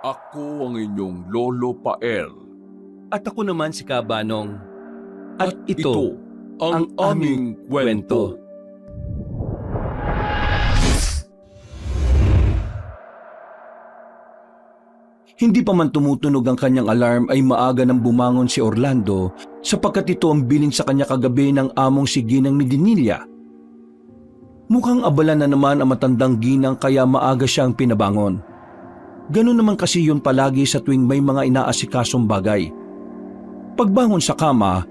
Ako ang inyong Lolo Pael. At ako naman si Kabanong. At ito ang aming kwento. Hindi pa man tumutunog ang kanyang alarm ay maaga nang bumangon si Orlando sapagkat ito ang bilin sa kanya kagabi ng among si Ginang Medinilla. Mukhang abala na naman ang matandang Ginang kaya maaga siyang pinabangon. Ganun naman kasi yun palagi sa tuwing may mga inaasikasong bagay. Pagbangon sa kama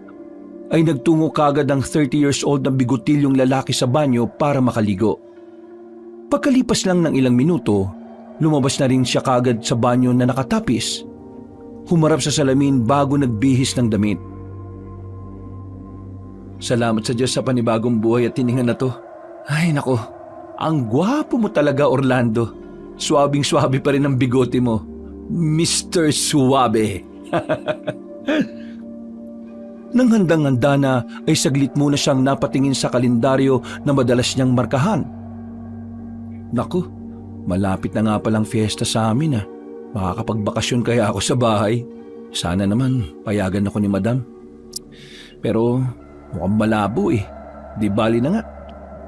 ay nagtungo kagad ang 30 years old na bigotilyong lalaki sa banyo para makaligo. Pagkalipas lang ng ilang minuto, lumabas na rin siya kagad sa banyo na nakatapis. Humarap sa salamin bago nagbihis ng damit. Salamat sa Diyos sa panibagong buhay at tiningan na to. Ay nako, ang gwapo mo talaga Orlando. Suwabing-suwabe pa rin ang bigote mo. Mr. Suwabe. Nang handang-handa na ay saglit muna siyang napatingin sa kalendaryo na madalas niyang markahan. Naku, malapit na nga palang fiesta sa amin . Makakapagbakasyon kaya ako sa bahay. Sana naman payagan ako ni Madam. Pero mukhang malabo . Di bali na nga.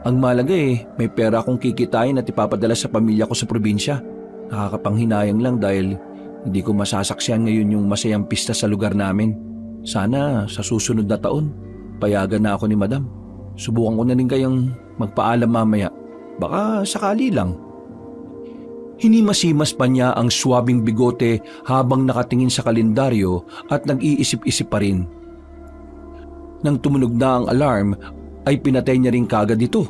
Ang malaga may pera akong kikitain at ipapadala sa pamilya ko sa probinsya. Nakakapanghinayang lang dahil hindi ko masasaksihan ngayon yung masayang pista sa lugar namin. Sana sa susunod na taon, payagan na ako ni Madam. Subukan ko na rin kayang magpaalam mamaya. Baka sakali lang. Hinimasimas pa niya ang swabing bigote habang nakatingin sa kalendaryo at nag-iisip-isip pa rin. Nang tumunog na ang alarm, ay pinatay niya rin kagad ito.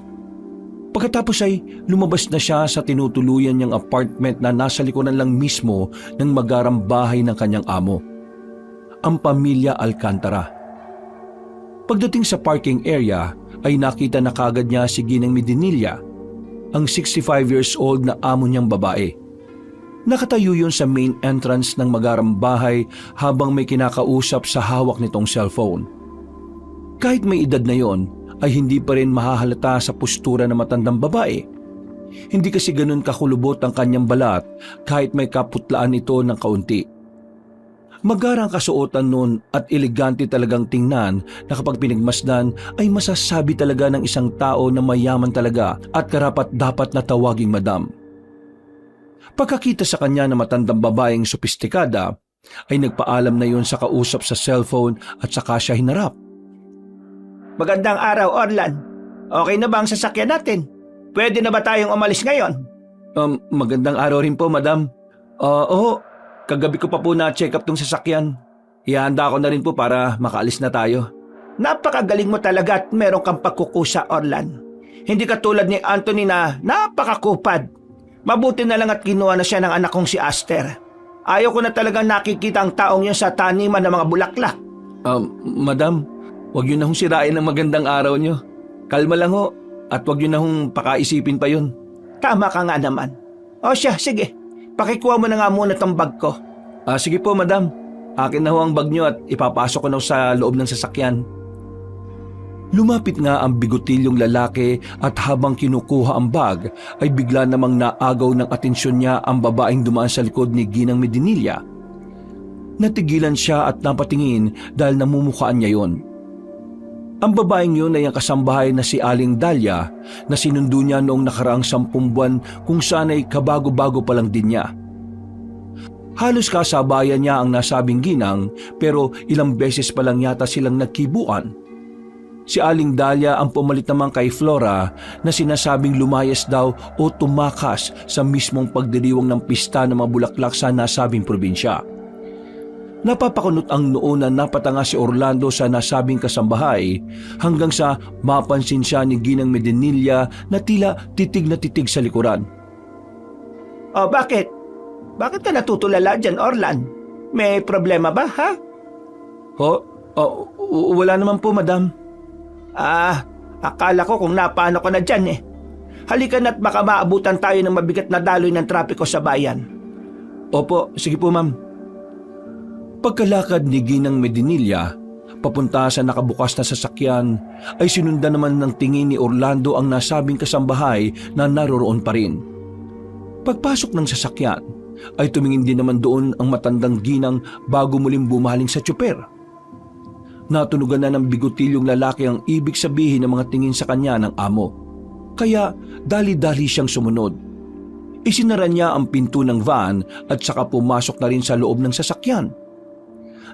Pagkatapos ay lumabas na siya sa tinutuluyan niyang apartment na nasa likuran lang mismo ng magarang bahay ng kanyang amo, ang pamilya Alcantara. Pagdating sa parking area ay nakita na kagad niya si Ginang Medinilla, ang 65 years old na amo niyang babae. Nakatayo yun sa main entrance ng magarang bahay habang may kinakausap sa hawak nitong cellphone. Kahit may edad na yon, ay hindi pa rin mahahalata sa postura ng matandang babae. Hindi kasi ganun kakulubot ang kanyang balat kahit may kaputlaan ito ng kaunti. Magarang kasuotan nun at elegante talagang tingnan na kapag pinagmasdan ay masasabi talaga ng isang tao na mayaman talaga at karapat-dapat na tawaging Madam. Pagkakita sa kanya na matandang babaeng sopistikada ay nagpaalam na yun sa kausap sa cellphone at saka siya hinarap. Magandang araw, Orlan. Okay na ba ang sasakyan natin? Pwede na ba tayong umalis ngayon? Magandang araw rin po, Madam. Oo, kagabi ko pa po na-check up tong sasakyan. Ihanda ko na rin po para makaalis na tayo. Napakagaling mo talaga at meron kang pagkukusa, Orlan. Hindi katulad ni Anthony na napakakupad. Mabuti na lang at kinuha na siya ng anak kong si Aster. Ayaw ko na talagang nakikita ang taong yun sa taniman ng mga bulaklak. Madam, huwag yun na hong sirain ang magandang araw nyo. Kalma lang ho at huwag yun na hong pakaisipin pa yun. Tama ka nga naman. O siya, sige. Pakikuha mo na nga muna tong bag ko. Sige po, Madam. Akin na ho ang bag nyo at ipapasok ko na sa loob ng sasakyan. Lumapit nga ang bigotilyong lalaki at habang kinukuha ang bag ay bigla namang naagaw ng atensyon niya ang babaeng dumaan sa likod ni Ginang Medinilla. Natigilan siya at napatingin dahil namumukhaan niya yon. Ang babaeng yun ay ang kasambahay na si Aling Dahlia na sinundo niya noong nakaraang 10 buwan kung saan ay kabago-bago pa lang din niya. Halos kasabayan niya ang nasabing Ginang pero ilang beses pa lang yata silang nagkibuan. Si Aling Dahlia ang pumalit naman kay Flora na sinasabing lumayas daw o tumakas sa mismong pagdiriwang ng pista ng mga bulaklak sa nasabing probinsya. Napapakunot ang noo na napatanga si Orlando sa nasabing kasambahay hanggang sa mapansin siya ni Ginang Medinilla na tila titig na titig sa likuran. O bakit? Bakit ka natutulala dyan, Orlan? May problema ba, ha? Wala naman po, Madam. Akala ko kung napaano ka na dyan . Halika na't baka maabutan tayo ng mabigat na daloy ng trapiko sa bayan. Opo, sige po, Ma'am. Pagkalakad ni Ginang Medinilla, papunta sa nakabukas na sasakyan, ay sinundan naman ng tingin ni Orlando ang nasabing kasambahay na naroroon pa rin. Pagpasok ng sasakyan, ay tumingin din naman doon ang matandang ginang bago muling bumaling sa tsuper. Natunugan na ng bigotilyong lalaki ang ibig sabihin ng mga tingin sa kanya ng amo. Kaya dali-dali siyang sumunod. Isinara niya ang pinto ng van at saka pumasok na rin sa loob ng sasakyan.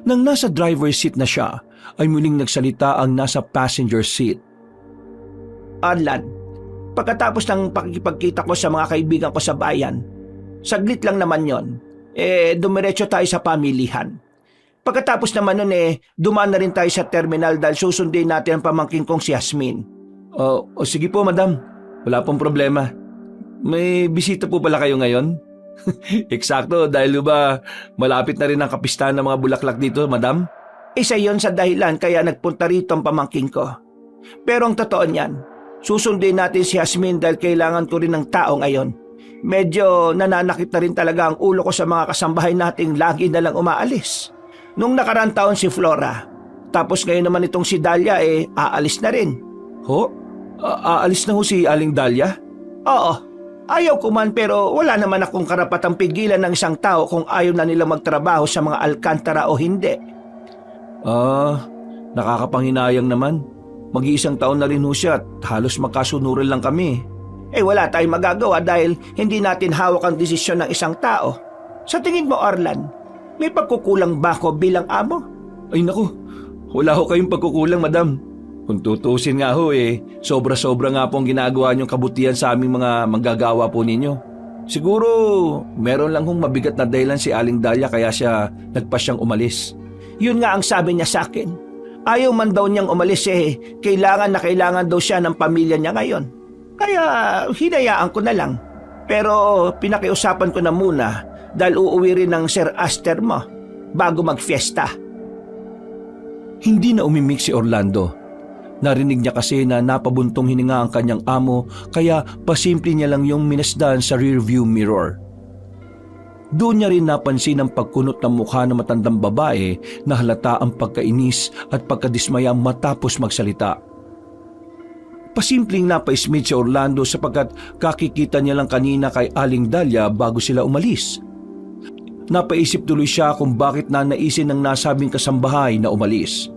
Nang nasa driver's seat na siya, ay muling nagsalita ang nasa passenger seat. Arlan, pagkatapos ng pakikipagkita ko sa mga kaibigan ko sa bayan, saglit lang naman yon. Dumiretso tayo sa pamilihan. Pagkatapos naman nun dumaan na rin tayo sa terminal dahil susundin natin ang pamangkin kong si Yasmin. Sige po, madam. Wala pong problema. May bisita po pala kayo ngayon? Eksakto, dahil ba malapit na rin ang kapistahan ng mga bulaklak dito, madam? Isa yon sa dahilan kaya nagpunta rito ang pamangkin ko. Pero ang totoo niyan, susundin natin si Yasmin dahil kailangan ko rin ng tao ngayon. Medyo nananakit na rin talaga ang ulo ko sa mga kasambahay nating lagi na lang umaalis. Nung nakarang taon si Flora, tapos ngayon naman itong si Dahlia aalis na rin. Ho? Aalis na ho si Aling Dahlia? Oo, ayaw ko man pero wala naman akong karapatang pigilan ng isang tao kung ayaw na nila magtrabaho sa mga alkantara o hindi. Nakakapanghinayang naman. Mag-iisang taon na rin ho siya at halos magkasunuran lang kami. Wala tayong magagawa dahil hindi natin hawak ang desisyon ng isang tao. Sa tingin mo, Arlan, may pagkukulang ba ako bilang amo? Ay naku, wala ho kayong pagkukulang, madam. Kung tutusin nga ho sobra-sobra nga po ang ginagawa niyong kabutihan sa aming mga manggagawa po ninyo. Siguro, meron lang hong mabigat na dahilan si Aling Dahlia kaya siya nagpasyang umalis. Yun nga ang sabi niya sa akin. Ayaw man daw niyang umalis kailangan na kailangan daw siya ng pamilya niya ngayon. Kaya hinayaan ko na lang. Pero pinakiusapan ko na muna dahil uuwi rin ng Sir Aster mo bago magfiesta. Hindi na umimik si Orlando. Narinig niya kasi na napabuntong hininga ang kanyang amo kaya pasimple niya lang yung minasdan sa rearview mirror. Doon niya rin napansin ang pagkunot ng mukha ng matandang babae na halata ang pagkainis at pagkadismaya matapos magsalita. Pasimpleng napaismit si Orlando sapagkat kakikita niya lang kanina kay Aling Dahlia bago sila umalis. Napaisip tuloy siya kung bakit nanaisin ng nasabing kasambahay na umalis.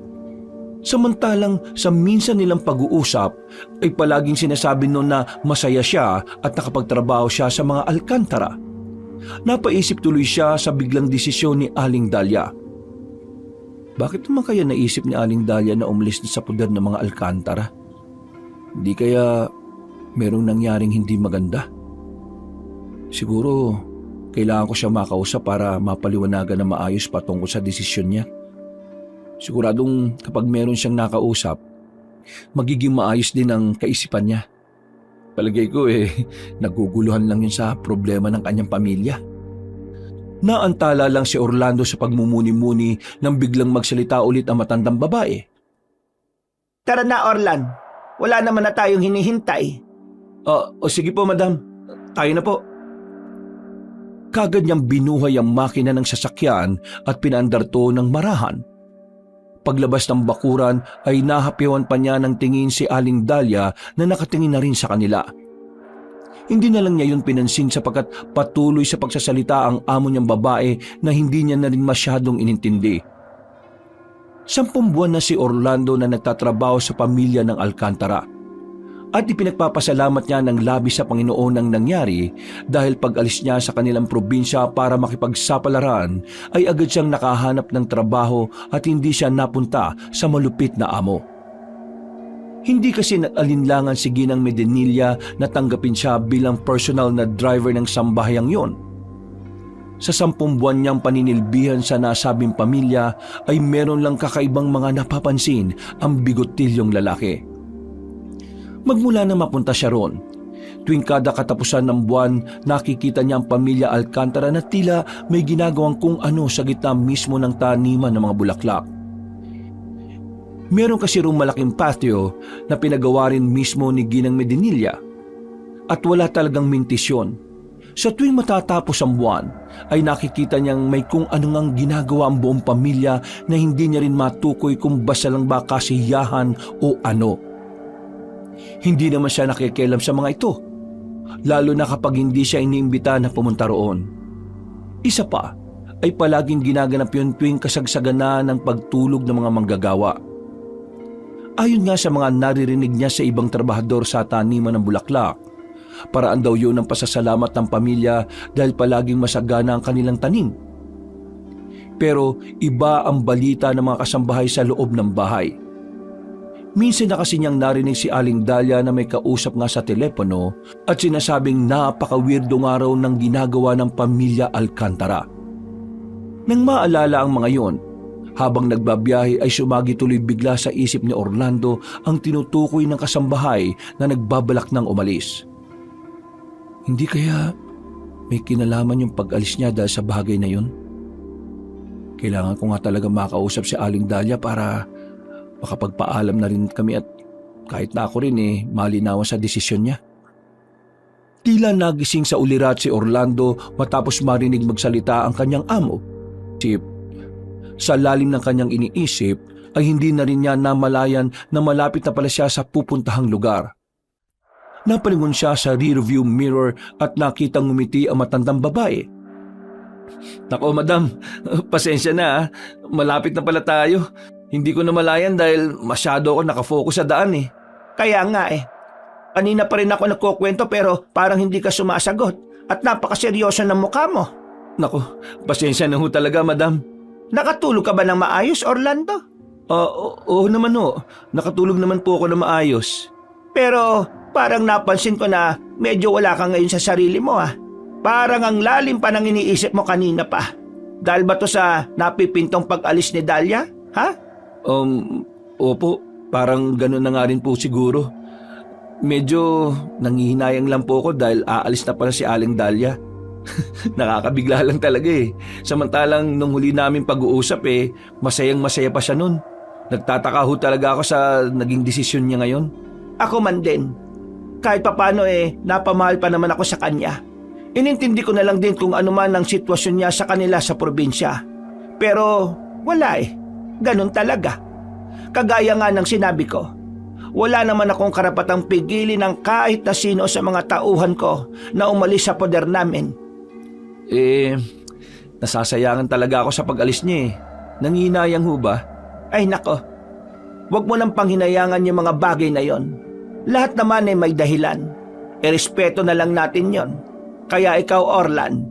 Samantalang sa minsan nilang pag-uusap ay palaging sinasabi noon na masaya siya at nakapagtrabaho siya sa mga alkantara. Napaisip tuloy siya sa biglang desisyon ni Aling Dahlia. Bakit naman kaya naisip ni Aling Dahlia na umalis sa pudar ng mga alkantara? Hindi kaya merong nangyaring hindi maganda? Siguro kailangan ko siya makausap para mapaliwanagan na maayos patungkol sa desisyon niya. Siguradong kapag meron siyang nakausap, magiging maayos din ang kaisipan niya. Palagay ko naguguluhan lang yun sa problema ng kanyang pamilya. Naantala lang si Orlando sa pagmumuni-muni nang biglang magsalita ulit ang matandang babae. Tara na, Orlan. Wala naman na tayong hinihintay. Sige po, madam. Tayo na po. Kagad niyang binuhay ang makina ng sasakyan at pinaandar to ng marahan. Paglabas ng bakuran ay nahapiwan pa niya ng tingin si Aling Dahlia na nakatingin na rin sa kanila. Hindi na lang niya yun pinansin sapagkat patuloy sa pagsasalita ang amo niyang babae na hindi niya na rin masyadong inintindi. 10 buwan na si Orlando na nagtatrabaho sa pamilya ng Alcantara. At ipinagpapasalamat niya ng labis sa Panginoon ang nangyari dahil pag-alis niya sa kanilang probinsya para makipagsapalaran ay agad siyang nakahanap ng trabaho at hindi siya napunta sa malupit na amo. Hindi kasi nag-alinlangan si Ginang Medinilla na tanggapin siya bilang personal na driver ng sambahayang yon. Sa 10 buwan niyang paninilbihan sa nasabing pamilya ay meron lang kakaibang mga napapansin ang bigotilyong lalaki. Magmula na mapunta siya roon, tuwing kada katapusan ng buwan nakikita niya ang pamilya Alcantara na tila may ginagawang kung ano sa gitna mismo ng taniman ng mga bulaklak. Meron kasi roong malaking patio na pinagawa rin mismo ni Ginang Medinilla at wala talagang mintisyon. Sa tuwing matatapos ang buwan ay nakikita niyang may kung anong ginagawa ang buong pamilya na hindi niya rin matukoy kung basta lang ba kasiyahan o ano. Hindi naman siya nakikialam sa mga ito, lalo na kapag hindi siya iniimbita na pumunta roon. Isa pa ay palaging ginaganap yun tuwing kasagsagan na ng pagtulog ng mga manggagawa. Ayon nga sa mga naririnig niya sa ibang trabahador sa taniman ng bulaklak, paraan daw yun ng pasasalamat ng pamilya dahil palaging masagana ang kanilang tanim. Pero iba ang balita ng mga kasambahay sa loob ng bahay. Minsan na kasi niyang narinig si Aling Dahlia na may kausap nga sa telepono at sinasabing napaka-weirdong araw ng ginagawa ng pamilya Alcantara. Nang maalala ang mga yon, habang nagbabiyahe ay sumagi tuloy bigla sa isip ni Orlando ang tinutukoy ng kasambahay na nagbabalak ng umalis. Hindi kaya may kinalaman yung pag-alis niya dahil sa bagay na yun? Kailangan ko nga talaga makausap si Aling Dahlia para makapagpaalam na rin kami at kahit na ako rin malinawan sa desisyon niya. Tila nagising sa ulirat si Orlando matapos marinig magsalita ang kanyang amo. Sa lalim ng kanyang iniisip ay hindi na rin niya namalayan na malapit na pala siya sa pupuntahang lugar. Napalingon siya sa rearview mirror at nakitang ngumiti ang matandang babae. Nako madam, pasensya na malapit na pala tayo. Hindi ko namalayan dahil masyado ako nakafocus sa daan Kaya nga kanina pa rin ako nagkukwento pero parang hindi ka sumasagot at napakaseryoso ng mukha mo. Nako, pasensya na ho talaga madam. Nakatulog ka ba ng maayos, Orlando? Oo naman ho, nakatulog naman po ako na maayos. Pero parang napansin ko na medyo wala ka ngayon sa sarili mo Parang ang lalim pa ng iniisip mo kanina pa. Dahil ba to sa napipintong pag-alis ni Dahlia? Ha? Opo, parang gano'n na nga rin po siguro. Medyo nangihinayang lang po ako dahil aalis na pala si Aling Dahlia. Nakakabigla lang talaga Samantalang nung huli namin pag-uusap masayang masaya pa siya nun. Nagtataka ho talaga ako sa naging desisyon niya ngayon. Ako man din. Kahit papano napamahal pa naman ako sa kanya. Inintindi ko na lang din kung ano man ang sitwasyon niya sa kanila sa probinsya. Pero wala Ganun talaga. Kagaya nga ng sinabi ko, wala naman akong karapatang pigilin ng kahit na sino sa mga tauhan ko na umalis sa poder namin. Nasasayangan talaga ako sa pag-alis niya Nangihinayang ho ba? Ay nako, wag mo nang panghinayangan yung mga bagay na yon. Lahat naman may dahilan. Irespeto na lang natin yon. Kaya ikaw, Orlan,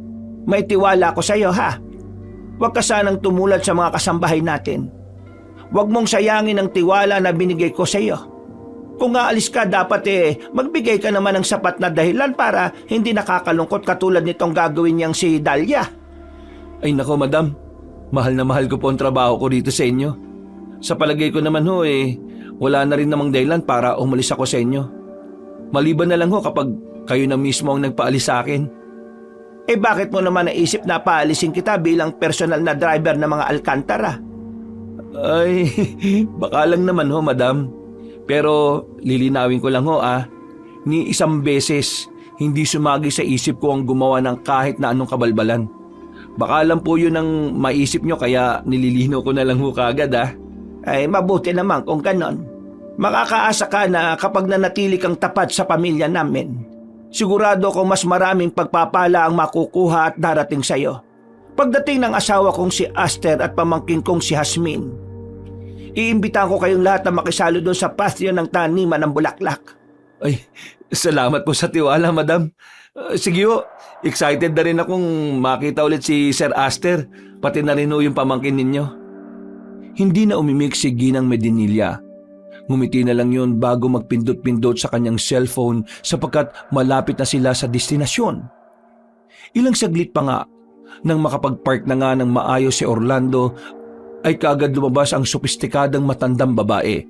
may tiwala ko sa iyo Huwag ka sanang tumulad sa mga kasambahay natin. Huwag mong sayangin ang tiwala na binigay ko sa iyo. Kung aalis ka, dapat magbigay ka naman ng sapat na dahilan para hindi nakakalungkot katulad nitong gagawin niyang si Dahlia. Ay nako madam, mahal na mahal ko po ang trabaho ko dito sa inyo. Sa palagay ko naman wala na rin namang dahilan para umalis ako sa inyo. Maliban na lang kapag kayo na mismo ang nagpaalis sa akin. Bakit mo naman naisip na paalisin kita bilang personal na driver ng mga Alcantara? Ay, baka lang naman madam. Pero lilinawin ko lang ni isang beses hindi sumagi sa isip ko ang gumawa ng kahit na anong kabalbalan. Baka lang po yun ang maisip nyo kaya nililino ko na lang kagad Ay mabuti naman kung ganon. Makakaasa ka na kapag nanatili kang tapat sa pamilya namin, sigurado ko mas maraming pagpapala ang makukuha at darating sa iyo. Pagdating ng asawa kong si Aster at pamangkin kong si Jasmine, iimbitahan ko kayong lahat na makisalo doon sa patio ng taniman ng bulaklak. Ay, salamat po sa tiwala, madam. Sige ho, excited na rin akong makita ulit si Sir Aster, pati na rin yung pamangkin ninyo. Hindi na umimik si Ginang Medinilla. Ngumiti na lang yun bago magpindot-pindot sa kanyang cellphone sapagkat malapit na sila sa destinasyon. Ilang saglit pa nga, nang makapag-park na nga ng maayos si Orlando, ay kaagad lumabas ang sopistikadang matandang babae.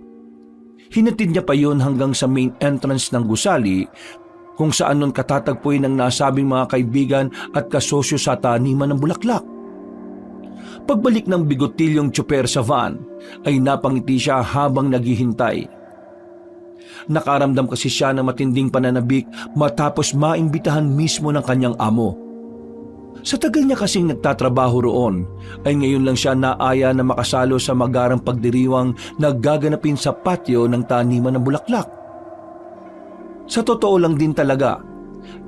Hinatid niya pa yun hanggang sa main entrance ng gusali kung saan nun katatagpuin ng nasabing mga kaibigan at kasosyo sa taniman ng bulaklak. Pagbalik ng bigotilyong tsuper sa van, ay napangiti siya habang naghihintay. Nakaramdam kasi siya ng matinding pananabik matapos maimbitahan mismo ng kanyang amo. Sa tagal niya kasing nagtatrabaho roon, ay ngayon lang siya naaya na makasalo sa magarang pagdiriwang na gaganapin sa patio ng taniman ng bulaklak. Sa totoo lang din talaga,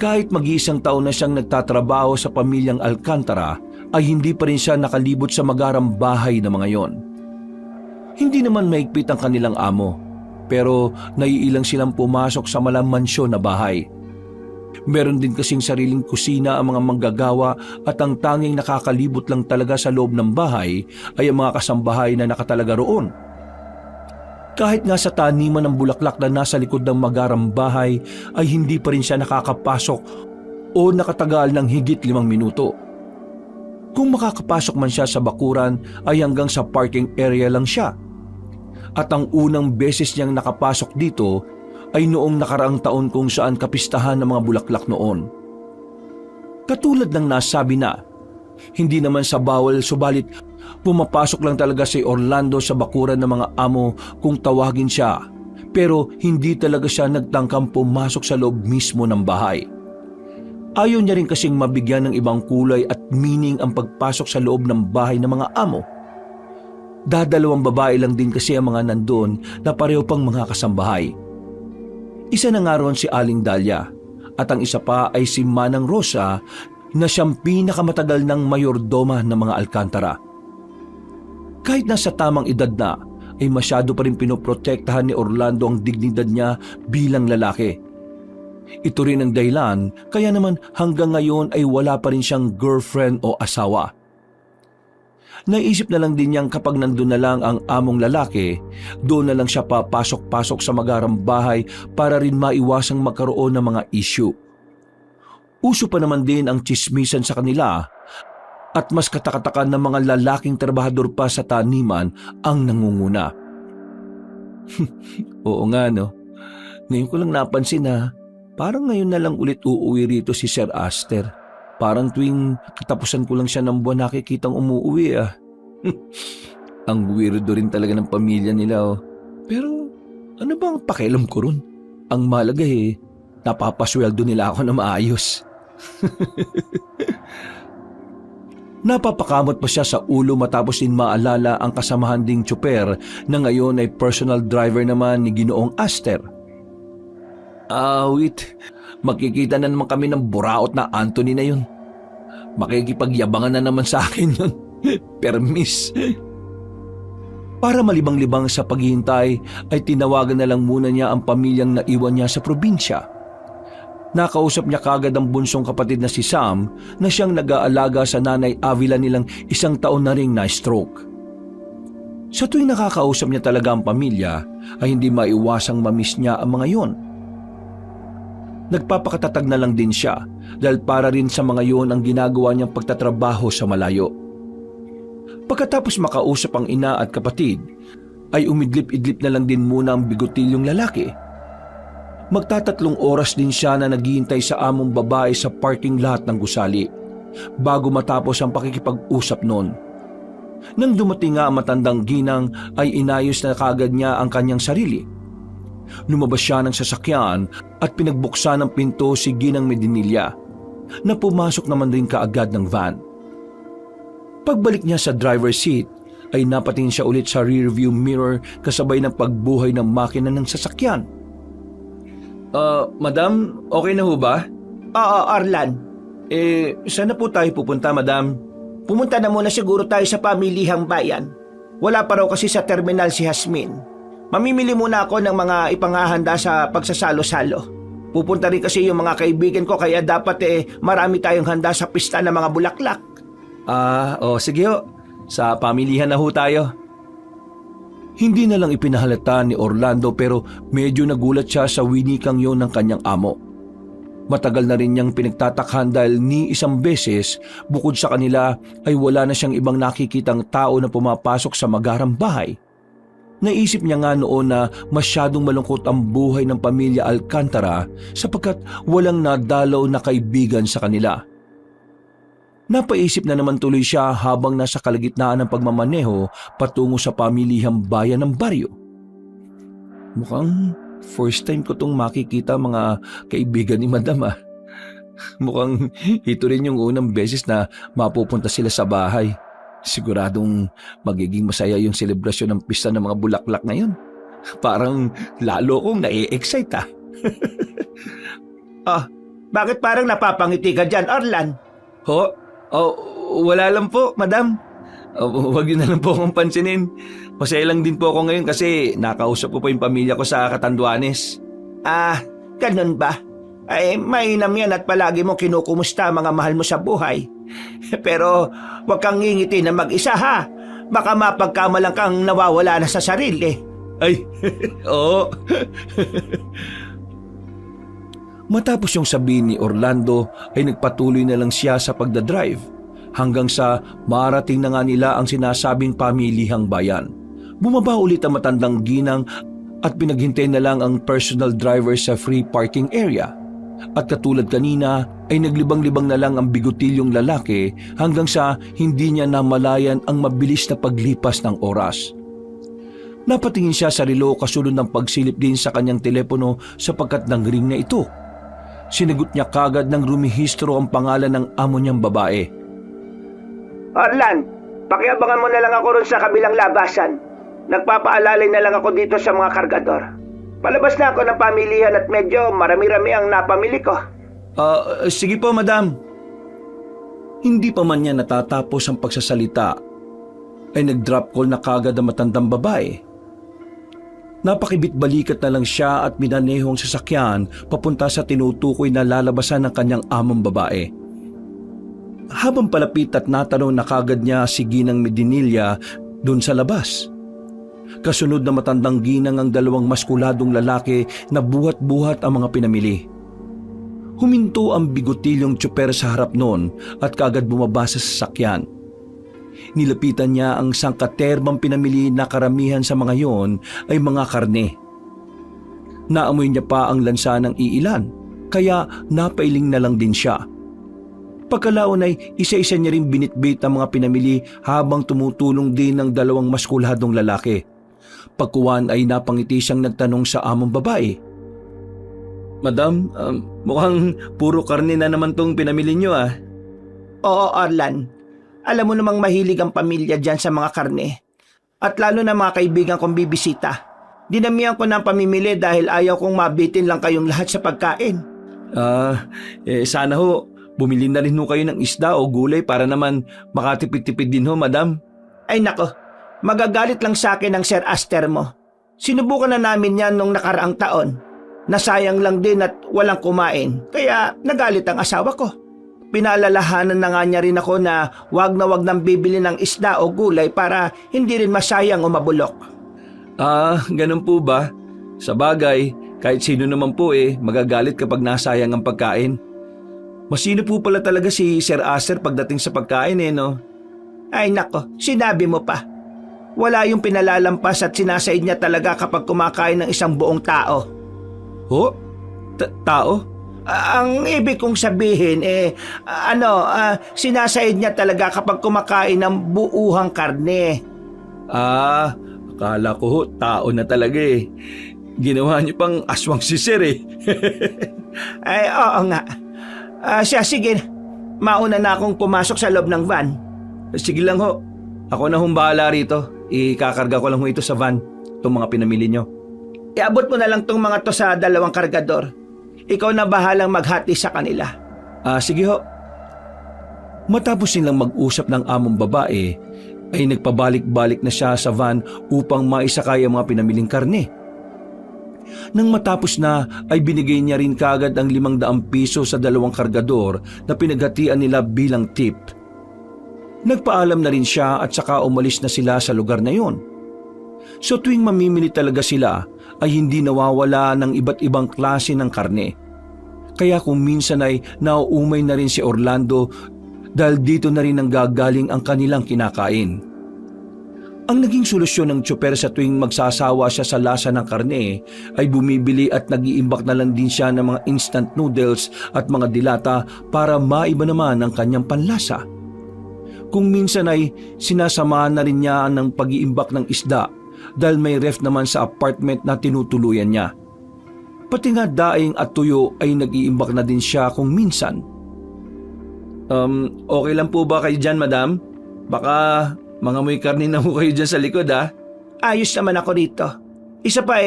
Kahit mag-iisang taon na siyang nagtatrabaho sa pamilyang Alcantara, ay hindi pa rin siya nakalibot sa magarang bahay na mga yon. Hindi naman maigpit ang kanilang amo, pero naiilang silang pumasok sa malang mansyon na bahay. Meron din kasing sariling kusina ang mga manggagawa at ang tanging nakakalibot lang talaga sa loob ng bahay ay ang mga kasambahay na nakatalaga roon. Kahit nga sa taniman ng bulaklak na nasa likod ng magarang bahay ay hindi pa rin siya nakakapasok o nakatagal ng higit 5 minuto. Kung makakapasok man siya sa bakuran ay hanggang sa parking area lang siya. At ang unang beses niyang nakapasok dito ay noong nakaraang taon kung saan kapistahan ng mga bulaklak noon. Katulad ng nasabi na, hindi naman sa bawal subalit pumapasok lang talaga si Orlando sa bakuran ng mga amo kung tawagin siya, pero hindi talaga siya nagtangkang pumasok sa loob mismo ng bahay. Ayaw niya rin kasing mabigyan ng ibang kulay at meaning ang pagpasok sa loob ng bahay ng mga amo. Dadalawang babae lang din kasi ang mga nandun na pareho pang mga kasambahay. Isa na nga roon si Aling Dahlia at ang isa pa ay si Manang Rosa na siyang pinakamatagal ng mayordoma ng mga Alcantara. Kahit nasa tamang edad na, ay masyado pa rin pinoprotektahan ni Orlando ang dignidad niya bilang lalaki. Ito rin ang dahilan kaya naman hanggang ngayon ay wala pa rin siyang girlfriend o asawa. Naisip na lang din niyang kapag nandun na lang ang among lalaki, doon na lang siya papasok-pasok sa magarang bahay para rin maiwasang magkaroon ng mga issue. Uso pa naman din ang tsismisan sa kanila at mas katakatakan ng mga lalaking trabahador pa sa taniman ang nangunguna. Oo nga no, ngayon ko lang napansin na parang ngayon na lang ulit uuwi rito si Sir Aster. Parang tuwing katapusan ko lang siya ng buwan nakikitang umuwi ah. Ang weirdo rin talaga ng pamilya nila oh. Pero ano bang pakialam ko ron? Ang mahalaga napapasweldo nila ako na maayos. Napapakamot pa siya sa ulo matapos din maalala ang kasamahan ding tsuper na ngayon ay personal driver naman ni Ginoong Aster. Wait. Makikita na naman kami ng buraot na Anthony na yun. Makikipagyabangan na naman sa akin yun. Permis. Para malibang-libang sa paghihintay ay tinawagan na lang muna niya ang pamilyang naiwan niya sa probinsya. Nakausap niya kagad ang bunsong kapatid na si Sam na siyang nag-aalaga sa nanay Avila nilang 1 taon na ring na-stroke. Sa tuwing nakakausap niya talaga ang pamilya ay hindi maiwasang mamiss niya ang mga yon. Nagpapakatatag na lang din siya dahil para rin sa mga yon ang ginagawa niyang pagtatrabaho sa malayo. Pagkatapos makausap ang ina at kapatid, ay umidlip-idlip na lang din muna ang bigotilyong lalaki. Magtatatlong oras din siya na naghihintay sa among babae sa parking lot ng gusali bago matapos ang pakikipag-usap noon. Nang dumating nga ang matandang ginang ay inayos na kagad niya ang kanyang sarili. Lumabas siya ng sasakyan at pinagbuksan ng pinto si Ginang Medinilla na pumasok naman rin kaagad ng van. Pagbalik niya sa driver's seat ay napatingin siya ulit sa rearview mirror kasabay ng pagbuhay ng makina ng sasakyan. Madam, okay na ho ba? Oo, Orlan. Saan na po tayo pupunta, madam? Pumunta na muna siguro tayo sa pamilihang bayan. Wala pa raw kasi sa terminal si Hasmin. Mamimili muna ako ng mga ipangahanda sa pagsasalo-salo. Pupunta rin kasi yung mga kaibigan ko kaya dapat marami tayong handa sa pista ng mga bulaklak. Sige ho. Sa pamilihan na ho tayo. Hindi na lang ipinahalata ni Orlando pero medyo nagulat siya sa winikang yon ng kanyang amo. Matagal na rin niyang pinagtatakhan dahil ni isang beses bukod sa kanila ay wala na siyang ibang nakikitang tao na pumapasok sa magarang bahay. Naisip niya nga noon na masyadong malungkot ang buhay ng pamilya Alcantara sapagkat walang nadalaw na kaibigan sa kanila. Napaisip na naman tuloy siya habang nasa kalagitnaan ng pagmamaneho patungo sa pamilihang bayan ng baryo. Mukhang first time ko tong makikita mga kaibigan ni Madam ah. Mukhang ito rin yung unang beses na mapupunta sila sa bahay. Siguradong magiging masaya yung selebrasyon ng pista ng mga bulaklak ngayon. Parang lalo kong nai-excite ah. Bakit parang napapangiti ka dyan, Orlan? Ho? Oh, wala lang po, madam. Huwag yun na lang po akong pansinin. Masaya lang din po ako ngayon kasi nakausap ko po yung pamilya ko sa Catanduanes. Ah, ganun ba? Ay, mainam yan at palagi mo kinukumusta ang mga mahal mo sa buhay. Pero huwag kang ngingiti na mag-isa ha. Baka mapagkamalang kang nawawala na sa sarili. Ay, oo. Matapos yung sabihin ni Orlando ay nagpatuloy na lang siya sa pagdadrive hanggang sa marating na nga nila ang sinasabing pamilihang bayan. Bumaba ulit ang matandang ginang at pinaghintay na lang ang personal driver sa free parking area. At katulad kanina ay naglibang-libang na lang ang bigotilyong lalaki hanggang sa hindi niya namalayan ang mabilis na paglipas ng oras. Napatingin siya sa relo kasunod ng pagsilip din sa kanyang telepono sapagkat nang-ring na ito. Sinagot niya kagad nang rumihistro ang pangalan ng amo niyang babae. Orlan, pakiabangan mo na lang ako ron sa kabilang labasan. Nagpapaalalay na lang ako dito sa mga kargador. Palabas na ako ng pamilihan at medyo marami-rami ang napamili ko. Sige po, madam. Hindi pa man niya natatapos ang pagsasalita ay nag-drop call na kagad ang matandang babae. Napakibit-balikat na lang siya at minanehong sasakyan papunta sa tinutukoy na lalabasan ng kanyang among babae. Habang palapit at natanong na kagad niya si Ginang Medinilla doon sa labas. Kasunod na matandang ginang ang dalawang maskuladong lalaki na buhat-buhat ang mga pinamili. Huminto ang bigotilyong tsuper sa harap noon at kagad bumaba sa sasakyan. Nilapitan niya ang sangkaterbang pinamili na karamihan sa mga yon ay mga karne. Naamoy niya pa ang lansa ng iilan, kaya napailing na lang din siya. Pagkalaon ay isa-isa niya rin binitbit ang mga pinamili habang tumutulong din ng dalawang maskuladong lalaki. Pagkuwan ay napangiti siyang nagtanong sa among babae. Madam, mukhang puro karne na naman tong pinamili niyo ah. Oo, Orlan. Alam mo namang mahilig ang pamilya dyan sa mga karne. At lalo na mga kaibigan kong bibisita. Dinamihan ko ng pamimili dahil ayaw kong mabitin lang kayong lahat sa pagkain. Sana ho, bumili na rin ho kayo ng isda o gulay para naman makatipid-tipid din ho, madam. Ay nako, magagalit lang sa akin ang Sir Aster mo. Sinubukan na namin yan nung nakaraang taon. Nasayang lang din at walang kumain, kaya nagalit ang asawa ko. Pinaalalahanan na nga niya rin ako na wag nang bibili ng isda o gulay para hindi rin masayang o mabulok. Ganun po ba? Sa bagay, kahit sino naman po magagalit kapag nasayang ang pagkain. Masino po pala talaga si Sir Aster pagdating sa pagkain no? Ay nako, sinabi mo pa. Wala yung pinalalampas at sinasaid niya talaga kapag kumakain ng isang buong tao. Ho? Tao? Ang ibig kong sabihin sinasaid niya talaga kapag kumakain ng buuhang karne. Akala ko ho, tao na talaga Ginawa niyo pang aswang si Sir Ay, oo nga. Sige, mauna na akong pumasok sa loob ng van. Sige lang ho, ako na hong bahala rito. Ikakarga ko lang ho ito sa van, itong mga pinamili niyo. Iabot mo na lang tong mga to sa dalawang kargador. Ikaw na bahalang maghati sa kanila. Sige ho. Matapos nilang mag-usap ng among babae, ay nagpabalik-balik na siya sa van upang maisakay ang mga pinamiling karne. Nang matapos na, ay binigay niya rin kagad ang 500 piso sa dalawang kargador na pinaghatian nila bilang tip. Nagpaalam na rin siya at saka umalis na sila sa lugar na yon. So tuwing mamimili talaga sila, ay hindi nawawala ng iba't ibang klase ng karne. Kaya kung minsan ay nauumay na rin si Orlando dahil dito na rin ang gagaling ang kanilang kinakain. Ang naging solusyon ng tsuper sa tuwing magsasawa siya sa lasa ng karne ay bumibili at nag-iimbak na lang din siya ng mga instant noodles at mga dilata para maiba naman ang kanyang panlasa. Kung minsan ay sinasamahan na rin niya ng pag-iimbak ng isda dahil may ref naman sa apartment na tinutuluyan niya. Pati nga daing at tuyo ay nag-iimbak na din siya kung minsan. Okay lang po ba kayo dyan, madam? Baka mangamoy karne na ho kayo dyan sa likod, Ayos naman ako rito. Isa pa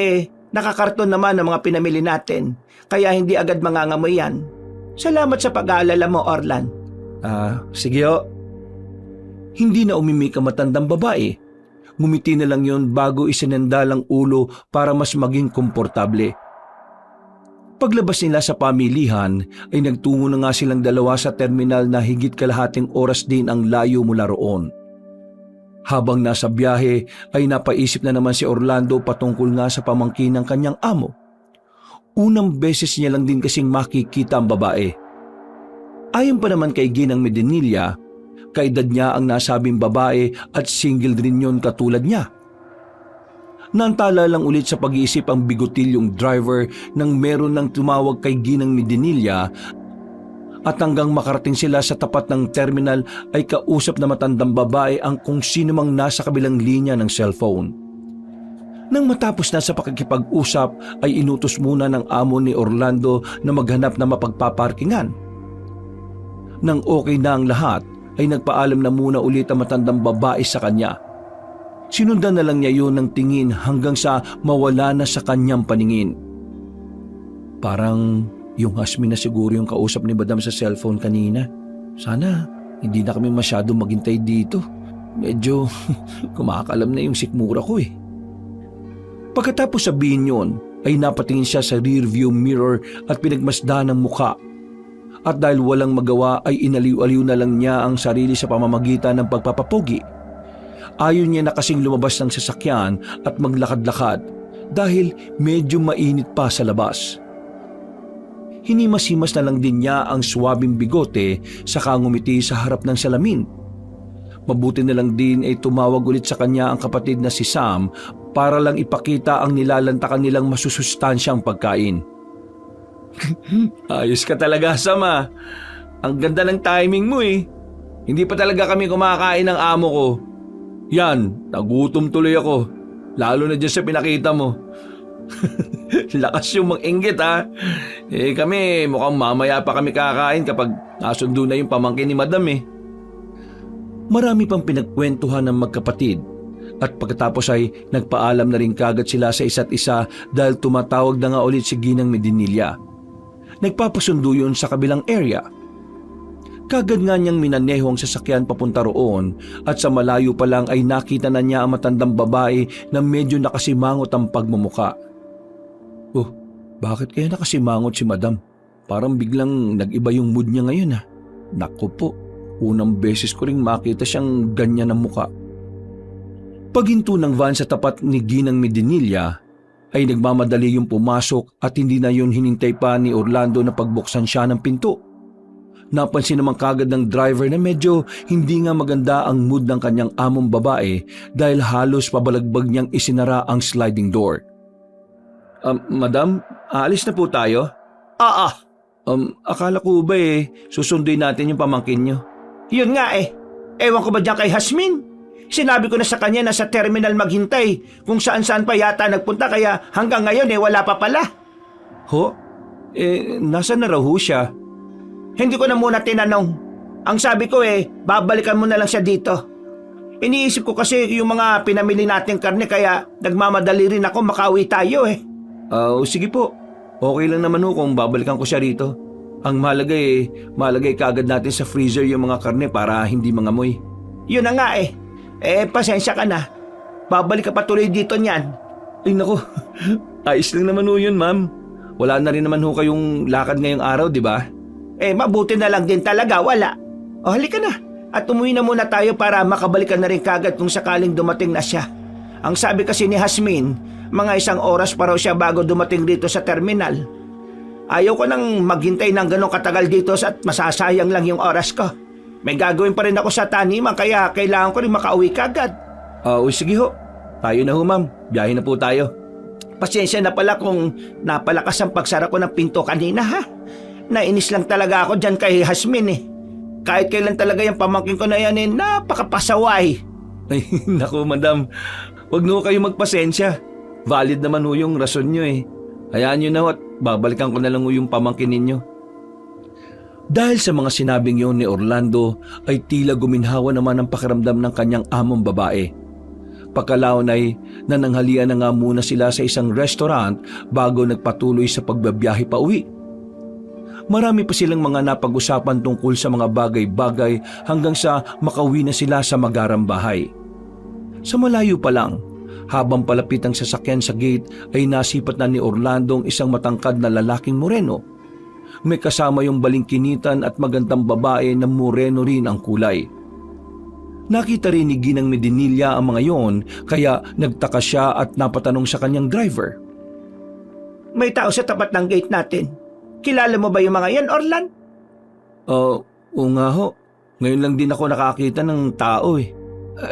nakakarton naman ang mga pinamili natin, kaya hindi agad mangangamoy yan. Salamat sa pag-aalala mo, Orlan. Sige ho. Hindi na umimik ang matandang babae. Ngumiti na lang yon bago isinandal ang ulo para mas maging komportable. Paglabas nila sa pamilihan ay nagtungo na nga silang dalawa sa terminal na higit kalahating oras din ang layo mula roon. Habang nasa biyahe ay napaisip na naman si Orlando patungkol nga sa pamangkin ng kanyang amo. Unang beses niya lang din kasing makikita ang babae. Ayon pa naman kay Ginang Medinilla, kaedad niya ang nasabing babae at single rin yon katulad niya. Naantala lang ulit sa pag-iisip ang bigotilyong driver nang meron nang tumawag kay Ginang Medinilla at hanggang makarating sila sa tapat ng terminal ay kausap na matandang babae ang kung sino mang nasa kabilang linya ng cellphone. Nang matapos na sa pakikipag-usap ay inutos muna ng amo ni Orlando na maghanap na mapagpaparkingan. Nang okay na ang lahat ay nagpaalam na muna ulit ang matandang babae sa kanya. Sinundan na lang niya yun ng tingin hanggang sa mawala na sa kanyang paningin. Parang yung Hasmin na siguro yung kausap ni Madam sa cellphone kanina. Sana hindi na kami masyado maghintay dito. Medyo kumakalam na yung sikmura ko eh. Pagkatapos sabihin yun, ay napatingin siya sa rearview mirror at pinagmasdan ng muka. At dahil walang magawa ay inaliw-aliw na lang niya ang sarili sa pamamagitan ng pagpapapogi. Ayaw niya na kasing lumabas ng sasakyan at maglakad-lakad dahil medyo mainit pa sa labas. Hinimas-himas na lang din niya ang swabing bigote saka ngumiti sa harap ng salamin. Mabuti na lang din ay tumawag ulit sa kanya ang kapatid na si Sam para lang ipakita ang nilalantakan nilang masusustansyang pagkain. Ayos ka talaga, Sam ah. Ang ganda ng timing mo eh. Hindi pa talaga kami kumakain ng amo ko. Yan, nagutom tuloy ako. Lalo na dyan sa pinakita mo. Lakas yung mang-inggit ha. Eh kami, mukhang mamaya pa kami kakain kapag nasundo na yung pamangkin ni Madam eh. Marami pang pinagkwentuhan ng magkapatid at pagkatapos ay nagpaalam na rin kagad sila sa isa't isa dahil tumatawag na nga ulit si Ginang Medinilla. Nagpapasundo yun sa kabilang area. Kagad nga niyang minaneho ang sasakyan papunta roon at sa malayo pa lang ay nakita na niya ang matandang babae na medyo nakasimangot ang pagmumuka. Oh, bakit kaya nakasimangot si Madam? Parang biglang nag-iba yung mood niya ngayon ha. Naku po. Unang beses ko ring makita siyang ganyan ang muka. Paghinto ng van sa tapat ni Ginang Medinilla, ay nagmamadali yung pumasok at hindi na yun hinintay pa ni Orlando na pagbuksan siya ng pinto. Napansin naman kagad ng driver na medyo hindi nga maganda ang mood ng kanyang among babae dahil halos pabalagbag niyang isinara ang sliding door. Madam, aalis na po tayo? Akala ko ba susunduin natin yung pamangkin niyo? Yun nga eh. Ewan ko ba dyan kay Hasmin? Sinabi ko na sa kanya na sa terminal maghintay kung saan-saan pa yata nagpunta kaya hanggang ngayon wala pa pala. Ho? Nasa na raw ho siya? Hindi ko na muna tinanong. Ang sabi ko babalikan mo na lang siya dito. Iniisip ko kasi yung mga pinamili nating karne kaya nagmamadali rin ako makauwi tayo eh. Sige po. Okay lang naman ho kung babalikan ko siya rito. Ang malagay kagad natin sa freezer yung mga karne para hindi mangamoy. Yun na nga pasensya ka na. Babalik ka pa tuloy dito niyan. Ay naku, ayos lang naman ho yun ma'am. Wala na rin naman ho kayong lakad ngayong araw, di ba? Mabuti na lang din talaga, wala. O halika na, at umuwi na muna tayo para makabalikan na rin kagad kung sakaling dumating na siya. Ang sabi kasi ni Hasmin, mga 1 oras pa raw siya bago dumating dito sa terminal. Ayaw ko nang maghintay ng ganong katagal dito at masasayang lang yung oras ko. May gagawin pa rin ako sa taniman kaya kailangan ko rin makauwi kagad. Sige ho. Tayo na ho ma'am. Biyahe na po tayo. Pasensya na pala kung napalakas ang pagsara ko ng pinto kanina ha. Nainis lang talaga ako dyan kay Hasmin eh. Kahit kailan talaga yung pamangkin ko na yan napakapasaway. Ay naku madam. Huwag na ho kayo magpasensya. Valid naman ho yung rason nyo eh. Hayaan nyo na ho at babalikan ko na lang ho yung pamangkin ninyo. Dahil sa mga sinabing yon ni Orlando ay tila guminhawa naman ang pakiramdam ng kanyang among babae. Pagkalaon ay nananghalian na nga muna sila sa isang restaurant bago nagpatuloy sa pagbabiyahe pa uwi. Marami pa silang mga napag-usapan tungkol sa mga bagay-bagay hanggang sa makauwi na sila sa Magaram bahay. Sa malayo pa lang, habang palapit ang sasakyan sa gate ay nasipat na ni Orlando ang isang matangkad na lalaking moreno. May kasama yung balingkinitan at magandang babae na moreno rin ang kulay. Nakita rin ni Ginang Medinilla ang mga yon kaya nagtaka siya at napatanong sa kanyang driver. May tao sa tapat ng gate natin. Kilala mo ba yung mga yan, Orlan? Oo nga ho. Ngayon lang din ako nakakita ng tao eh.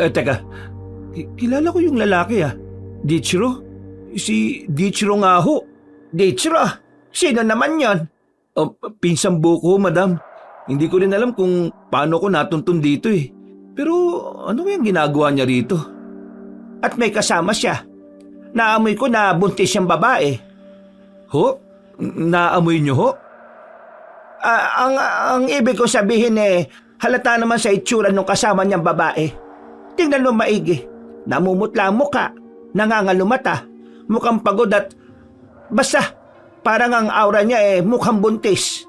Teka, kilala ko yung lalaki Dichiro? Si Dichiro nga ho. Dichiro? Sino naman yon? Pinsang buko, madam. Hindi ko rin alam kung paano ko natuntun dito eh. Pero ano kayang ginagawa niya rito? At may kasama siya. Naamoy ko na buntis siyang babae. Ho? Naamoy niyo ho? Ang ibig kong sabihin halata naman sa itsura ng kasama niyang babae. Tingnan mo maigi. Namumutla ang muka, nangangalumata, mukhang pagod at basta parang ang aura niya mukhang buntis.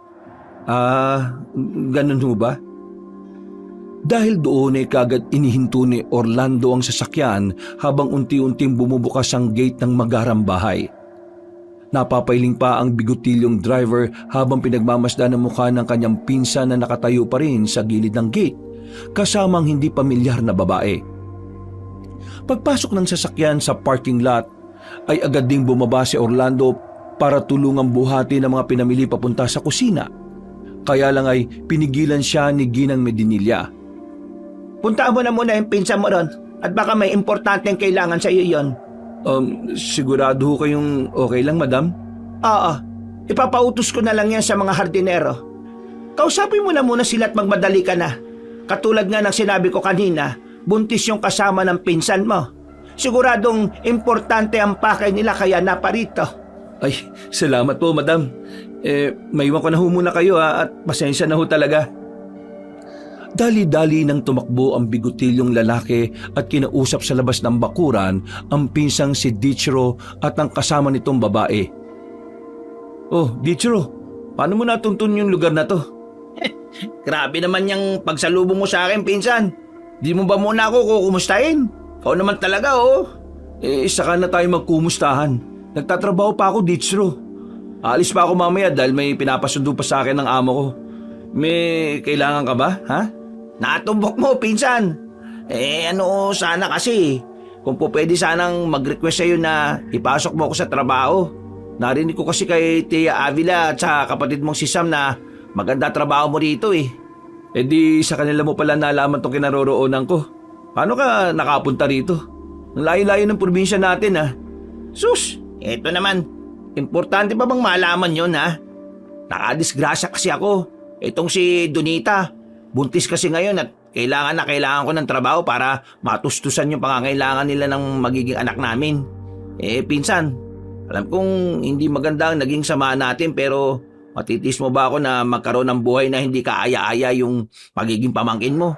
Ganun ho ba? Dahil doon ay kagad inihinto ni Orlando ang sasakyan habang unti-unting bumubukas ang gate ng Magaram bahay. Napapailing pa ang bigotilyong driver habang pinagmamasdan ang mukha ng kanyang pinsan na nakatayo pa rin sa gilid ng gate, kasamang hindi pamilyar na babae. Pagpasok ng sasakyan sa parking lot, ay agad ding bumaba si Orlando para tulungang buhati ng mga pinamili papunta sa kusina. Kaya lang ay pinigilan siya ni Ginang Medinilla. Puntaan mo na muna yung pinsan mo ron at baka may importanteng kailangan sa iyo yon. Sigurado ho kayong okay lang, madam? Oo, ipapautos ko na lang yan sa mga hardinero. Kausapin mo na muna sila at magmadali ka na. Katulad nga ng sinabi ko kanina, buntis yung kasama ng pinsan mo. Siguradong importante ang pakay nila kaya naparito. Ay, salamat po, madam. Maiwan ko na ho muna kayo at pasensya na ho talaga. Dali-dali nang tumakbo ang bigotilyong lalaki at kinausap sa labas ng bakuran ang pinsang si Dichiro at ang kasama nitong babae. Oh, Dichiro, paano mo natuntun yung lugar na to? Grabe naman yung pagsalubong mo sa akin, pinsan. Di mo ba muna ako kukumustahin? Ikaw naman talaga, Saka na tayo magkumustahan. Nagtatrabaho pa ako, Dichiro. Aalis pa ako mamaya dahil may pinapasundo pa sa akin ng amo ko. May kailangan ka ba, ha? Natumbok mo, pinsan. Sana kasi. Kung po pwede sanang mag-request sa'yo na ipasok mo ako sa trabaho. Narinig ko kasi kay Tia Avila at sa kapatid mong si Sam na maganda trabaho mo rito eh. Di sa kanila mo pala nalaman tong kinaroroonan ko. Paano ka nakapunta rito? Ang layo-layo ng probinsya natin Sus, eto naman. Importante pa bang malaman yon Nakadisgrasya kasi ako. Itong si Donita. Buntis kasi ngayon at kailangan ko ng trabaho para matustusan yung pangangailangan nila ng magiging anak namin. Pinsan, alam kong hindi maganda ang naging sama natin pero matitis mo ba ako na magkaroon ng buhay na hindi kaaya-aya yung magiging pamangkin mo?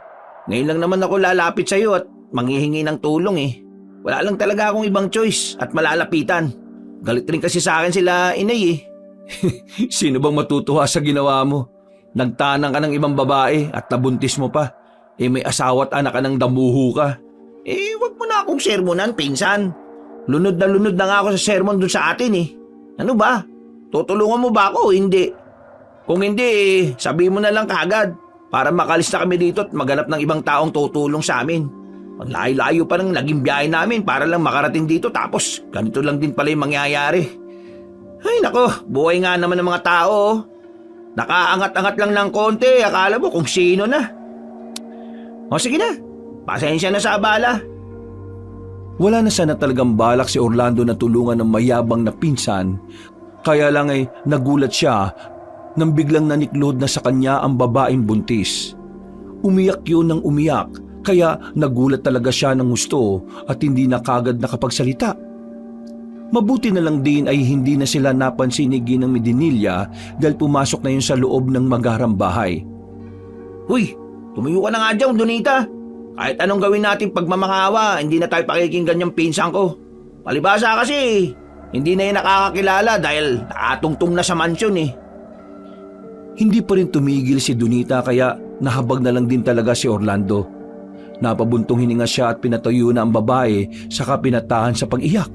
Ngayon lang naman ako lalapit sa'yo at manghihingi ng tulong Wala lang talaga akong ibang choice at malalapitan. Galit rin kasi sa akin sila inay Sino bang matutuwa sa ginawa mo? Nagtanang ka ng ibang babae at nabuntis mo pa. May asawa at anak ka ng damuho ka. Wag mo na akong sermonan, pinsan. Lunod na nga ako sa sermon dun sa atin Ano ba? Tutulungan mo ba ako o hindi? Kung hindi, sabihin mo na lang kaagad para makalis na kami dito at maghanap ng ibang taong tutulong sa amin. Ang layo-layo pa ng naging biyahe namin para lang makarating dito tapos ganito lang din pala yung mangyayari. Ay nako, buhay nga naman ng mga tao. Nakaangat-angat lang ng konti, akala mo kung sino na. Sige na, pasensya na sa abala. Wala na sana talagang balak si Orlando na tulungan ng mayabang na pinsan, kaya lang ay nagulat siya nang biglang naniklod na sa kanya ang babaeng buntis. Umiyak yun ng umiyak, kaya nagulat talaga siya ng gusto at hindi na kagad nakapagsalita. Mabuti na lang din ay hindi na sila napansin ni Ginang Medinilla dahil pumasok na yun sa loob ng Magaram bahay. Uy, tumayo ka na nga dyan, Donita. Kahit anong gawin natin pagmamakawa, hindi na tayo pakikinggan yung pinsan ko. Palibasa kasi, hindi na yun nakakakilala dahil nakatungtong na sa mansyon Hindi pa rin tumigil si Donita kaya nahabag na lang din talaga si Orlando. Napabuntong hininga siya at pinatayo na ang babae saka pinatahan sa pag-iyak.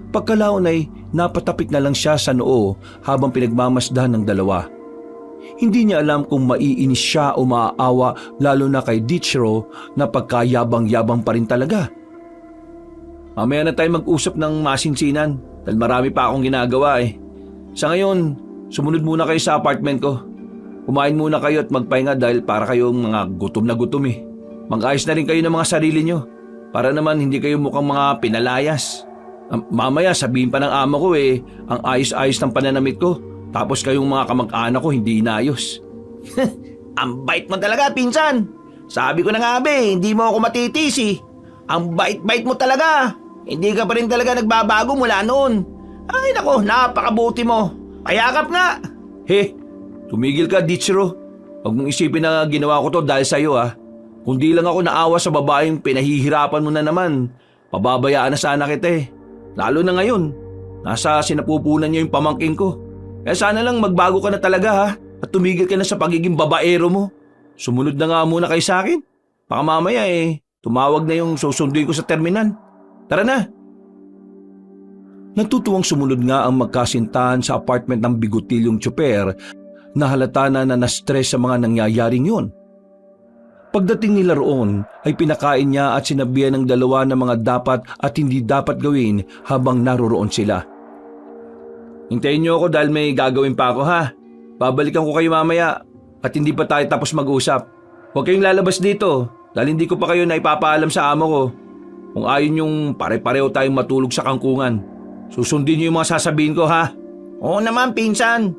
Pagkalaon ay napatapik na lang siya sa noo habang pinagmamasdan ng dalawa. Hindi niya alam kung maiinis siya o maaawa lalo na kay Dichiro na pagkayabang-yabang pa rin talaga. Mamaya na tayo mag-usap ng masinsinan dahil marami pa akong ginagawa eh. Sa ngayon, sumunod muna kayo sa apartment ko. Kumain muna kayo at magpahinga dahil para kayong mga gutom na gutom eh. Mag-ayos na rin kayo ng mga sarili nyo para naman hindi kayo mukhang mga pinalayas. Mamaya sabihin pa ng amo ko eh, ang ayos-ayos ng pananamit ko. Tapos kayong mga kamag-anak ko hindi inayos. Ang bait mo talaga, pinsan. Sabi ko na nga hindi mo ako matitisi. Ang bait-bait mo talaga. Hindi ka pa rin talaga nagbabago mula noon. Ay nako, napakabuti mo. Payakap nga. Tumigil ka, Dichiro. Huwag mong isipin na ginawa ko to dahil sa'yo ah. Kundi lang ako naawa sa babaeng pinahihirapan mo na naman. Pababayaan na sana kita eh. Lalo na ngayon, nasa sinapupunan niya yung pamangking ko. Kaya sana lang magbago ka na talaga ha at tumigil ka na sa pagiging babaero mo. Sumunod na nga muna kayo sa akin. Baka mamaya tumawag na yung susunduin ko sa terminal. Tara na. Natutuwang sumunod nga ang magkasintahan sa apartment ng bigutilyong tsuper na halata na na-stress sa mga nangyayaring yun. Pagdating nila roon ay pinakain niya at sinabihan ng dalawa ng mga dapat at hindi dapat gawin habang naroroon sila. Hintayin niyo ako dahil may gagawin pa ako ha. Babalikan ko kayo mamaya at hindi pa tayo tapos mag-usap. Huwag kayong lalabas dito dahil hindi ko pa kayo na ipapaalam sa amo ko. Kung ayaw niyong pare-pareho tayong matulog sa kangkungan. Susundin niyo yung mga sasabihin ko ha. Oo naman, pinsan.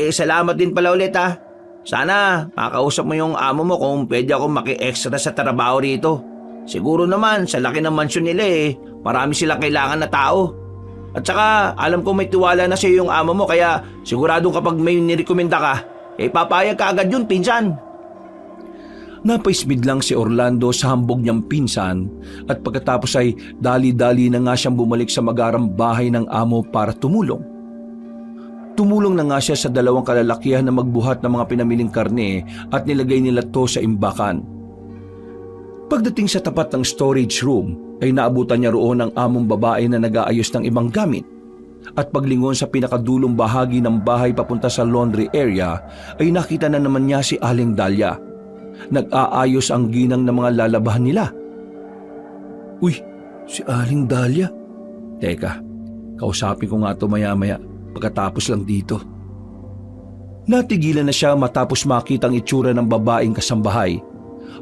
Salamat din pala ulit ha. Sana makausap mo yung amo mo kung pwede ako maki-extra sa trabaho rito. Siguro naman sa laki ng mansyon nila marami silang kailangan na tao. At saka alam ko may tiwala na sa'yo yung amo mo kaya siguradong kapag may nirekomenda ka, papayag ka agad yun, pinsan. Napaismid lang si Orlando sa hambog niyang pinsan at pagkatapos ay dali-dali na nga siyang bumalik sa magarang bahay ng amo para tumulong. Tumulong na nga siya sa dalawang kalalakihan na magbuhat ng mga pinamiling karne at nilagay nila to sa imbakan. Pagdating sa tapat ng storage room ay naabutan niya roon ang among babae na nag-aayos ng ibang gamit. At paglingon sa pinakadulong bahagi ng bahay papunta sa laundry area ay nakita na naman niya si Aling Dahlia. Nag-aayos ang ginang ng mga lalabahan nila. Uy, si Aling Dahlia? Teka, kausapin ko nga ito maya-maya. Pagkatapos lang dito. Natigilan na siya matapos makita ang itsura ng babaeng kasambahay.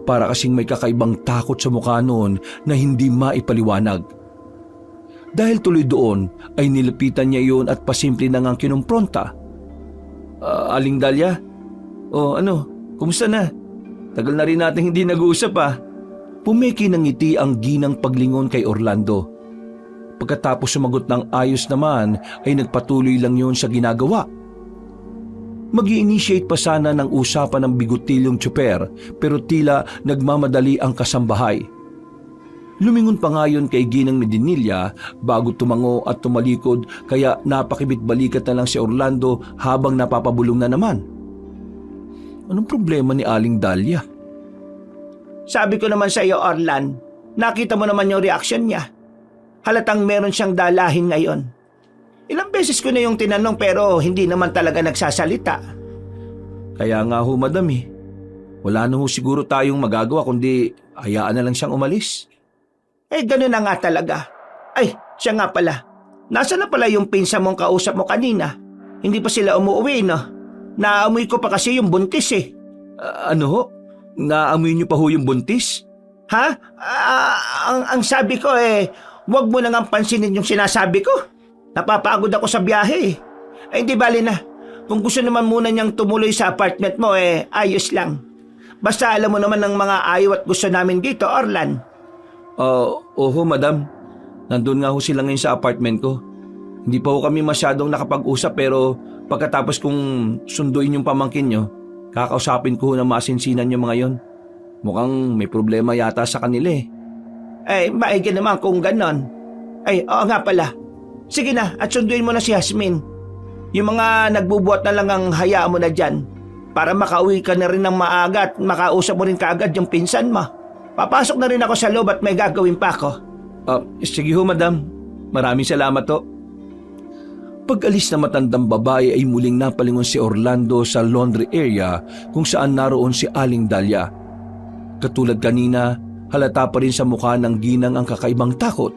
Para kasing may kakaibang takot sa mukha noon na hindi maipaliwanag. Dahil tuloy doon ay nilapitan niya iyon at pasimple na ngang kinumpronta. Aling Dahlia? Kumusta na? Tagal na rin natin hindi nag-uusap Pumeki ng ngiti ang ginang paglingon kay Orlando. Pagkatapos sumagot ng ayos naman ay nagpatuloy lang yun sa ginagawa. Mag-i-initiate pa sana ng usapan ng bigutilyong tsuper pero tila nagmamadali ang kasambahay. Lumingon pa nga yun kay Ginang Medinilla bago tumango at tumalikod kaya napakibit-balikat na lang si Orlando habang napapabulong na naman. Anong problema ni Aling Dahlia? Sabi ko naman sa iyo, Orlan, nakita mo naman yung reaksyon niya. Halatang meron siyang dalahin ngayon. Ilang beses ko na yung tinanong pero hindi naman talaga nagsasalita. Kaya nga ho, madam Wala na ho siguro tayong magagawa kundi hayaan na lang siyang umalis. Ganun na nga talaga. Ay, siya nga pala. Nasaan na pala yung pinsa mong kausap mo kanina? Hindi pa sila umuwi, no? Naamoy ko pa kasi yung buntis Ano ho? Naamoy niyo pa ho yung buntis? Ha? Ang sabi ko huwag mo nang pansinin yung sinasabi ko. Napapagod ako sa biyahe hindi bali na. Kung gusto naman muna niyang tumuloy sa apartment mo ayos lang. Basta alam mo naman ng mga ayaw at gusto namin dito, Orlan. Oho, madam. Nandun nga ho sila ngayon sa apartment ko. Hindi pa ho kami masyadong nakapag-usap pero pagkatapos kong sunduin yung pamangkin nyo, kakausapin ko ho na masinsinan yung mga yon. Mukhang may problema yata sa kanila Maigi naman kung ganon. Oo nga pala. Sige na at sunduin mo na si Yasmin. Yung mga nagbubuhat na lang ang hayaan mo na dyan para makauwi ka na rin ng maaga at makausap mo rin kaagad yung pinsan mo. Papasok na rin ako sa loob at may gagawin pa ako. Sige ho, madam. Maraming salamat ho. Pag-alis na matandang babae ay muling napalingon si Orlando sa laundry area kung saan naroon si Aling Dahlia. Katulad kanina, halata pa rin sa mukha ng ginang ang kakaibang takot.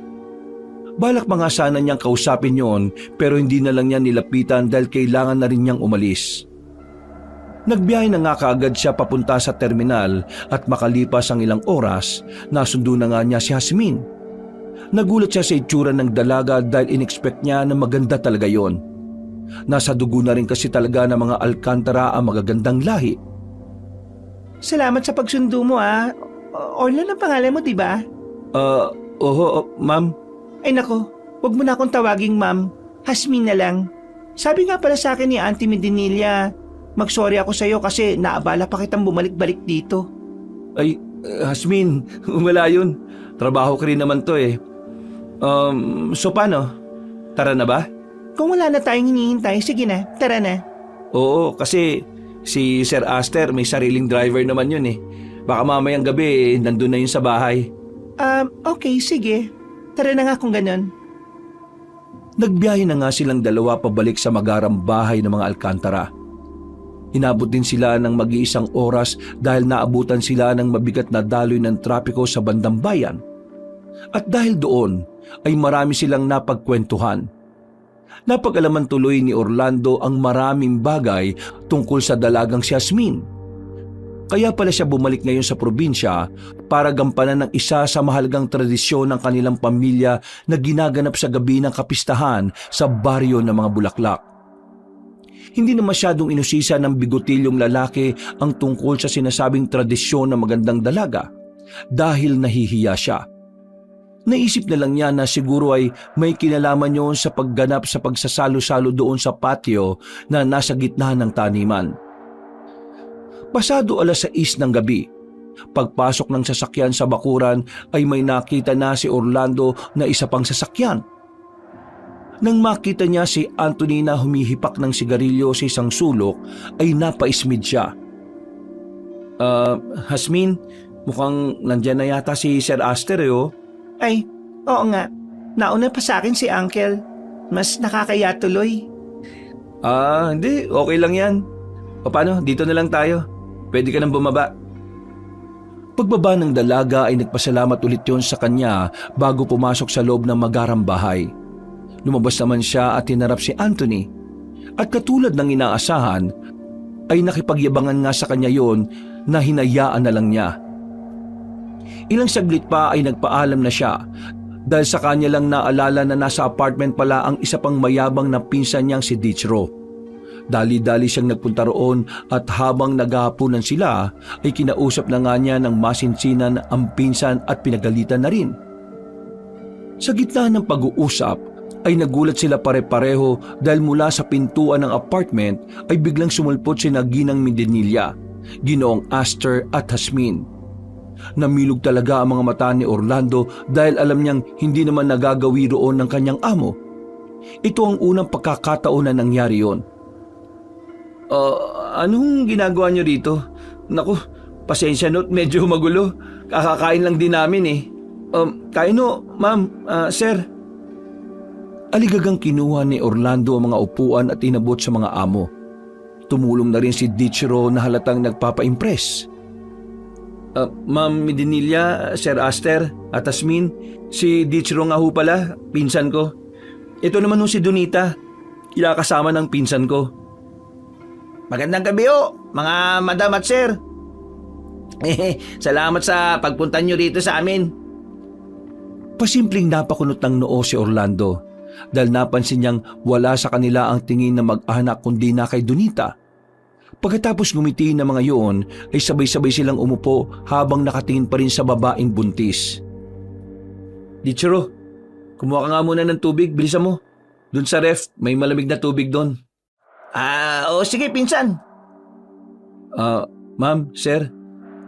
Balak pa nga sana niyang kausapin yon pero hindi na lang niya nilapitan dahil kailangan na rin niyang umalis. Nagbiyahe na nga kaagad siya papunta sa terminal at makalipas ang ilang oras, nasundo na nga niya si Jasmine. Nagulat siya sa itsura ng dalaga dahil in-expect niya na maganda talaga yon. Nasa dugo na rin kasi talaga ng mga Alcantara ang magagandang lahi. Salamat sa pagsundo mo Orlan ang pangalan mo, di ba? Ma'am. Ay nako, wag mo na akong tawaging ma'am. Jasmine na lang. Sabi nga pala sa akin ni Auntie Medinilla, mag-sorry ako sa'yo kasi naabala pa kitang bumalik-balik dito. Ay, Jasmine, wala yun. Trabaho ko rin naman to eh. So paano? Tara na ba? Kung wala na tayong hinihintay, sige na, tara na. Oo, kasi si Sir Aster may sariling driver naman yun eh. Baka mamayang gabi nandun na yun sa bahay. Okay, sige. Tara na nga kung ganun. Nagbiyahe na nga silang dalawa pabalik sa magarang bahay ng mga Alcantara. Inabot din sila ng mag-iisang oras dahil naabutan sila ng mabigat na daloy ng trapiko sa bandang bayan. At dahil doon ay marami silang napagkwentuhan. Napag-alaman tuloy ni Orlando ang maraming bagay tungkol sa dalagang si Jasmine. Kaya pala siya bumalik ngayon sa probinsya para gampanan ng isa sa mahalagang tradisyon ng kanilang pamilya na ginaganap sa gabi ng kapistahan sa baryo ng mga Bulaklak. Hindi na masyadong inusisa ng bigotilyong lalaki ang tungkol sa sinasabing tradisyon ng magandang dalaga dahil nahihiya siya. Naisip na lang niya na siguro ay may kinalaman yun sa pagganap sa pagsasalo-salo doon sa patio na nasa gitna ng taniman. Pasado 6:00 ng gabi, pagpasok ng sasakyan sa bakuran ay may nakita na si Orlando na isa pang sasakyan. Nang makita niya si Anthony na humihipak ng sigarilyo sa isang sulok ay napaismid siya. Jasmine, mukhang nandyan na yata si Sir Aster oh. Ay, oo nga. Nauna pa sa akin si Uncle. Mas nakakaya tuloy. Hindi. Okay lang yan. O paano? Dito na lang tayo. Pwede ka nang bumaba. Pagbaba ng dalaga ay nagpasalamat ulit yon sa kanya bago pumasok sa loob ng magarang bahay. Lumabas naman siya at tinarap si Anthony. At katulad ng inaasahan, ay nakipagyabangan nga sa kanya yon na hinayaan na lang niya. Ilang saglit pa ay nagpaalam na siya dahil sa kanya lang naalala na nasa apartment pala ang isa pang mayabang na pinsan niyang si Dichro. Dali-dali siyang nagpunta roon at habang naghahapunan sila ay kinausap na nga niya ng masinsinan ang pinsan at pinagalitan na rin. Sa gitna ng pag-uusap ay nagulat sila pare-pareho dahil mula sa pintuan ng apartment ay biglang sumulpot sina Ginang Medinilla, Ginoong Aster at Jasmine. Namilog talaga ang mga mata ni Orlando dahil alam niyang hindi naman nagagawi roon ng kanyang amo. Ito ang unang pagkakataon na nangyari yon. Anong ginagawa niyo rito? Naku, pasensya no't medyo magulo. Kakakain lang din namin eh. Kain no, ma'am, sir. Aligagang kinuha ni Orlando ang mga upuan at inabot sa mga amo. Tumulong na rin si Dichro na halatang nagpapa-impress. Ma'am Medinilla, Sir Aster at Jasmine, si Dichro nga ho pala, pinsan ko. Ito naman ho si Donita, kinakasama ng pinsan ko. Magandang gabi mga madam at sir. Salamat sa pagpunta nyo rito sa amin. Pasimpleng napakunot ng noo si Orlando dahil napansin niyang wala sa kanila ang tingin na mag-anak kundi na kay Donita. Pagkatapos ngumiti ng mga yun ay sabay-sabay silang umupo habang nakatingin pa rin sa babaeng buntis. Dichro, kumuha ka nga muna ng tubig, bilisan mo. Doon sa ref, may malamig na tubig doon. Sige pinsan. Ma'am, sir,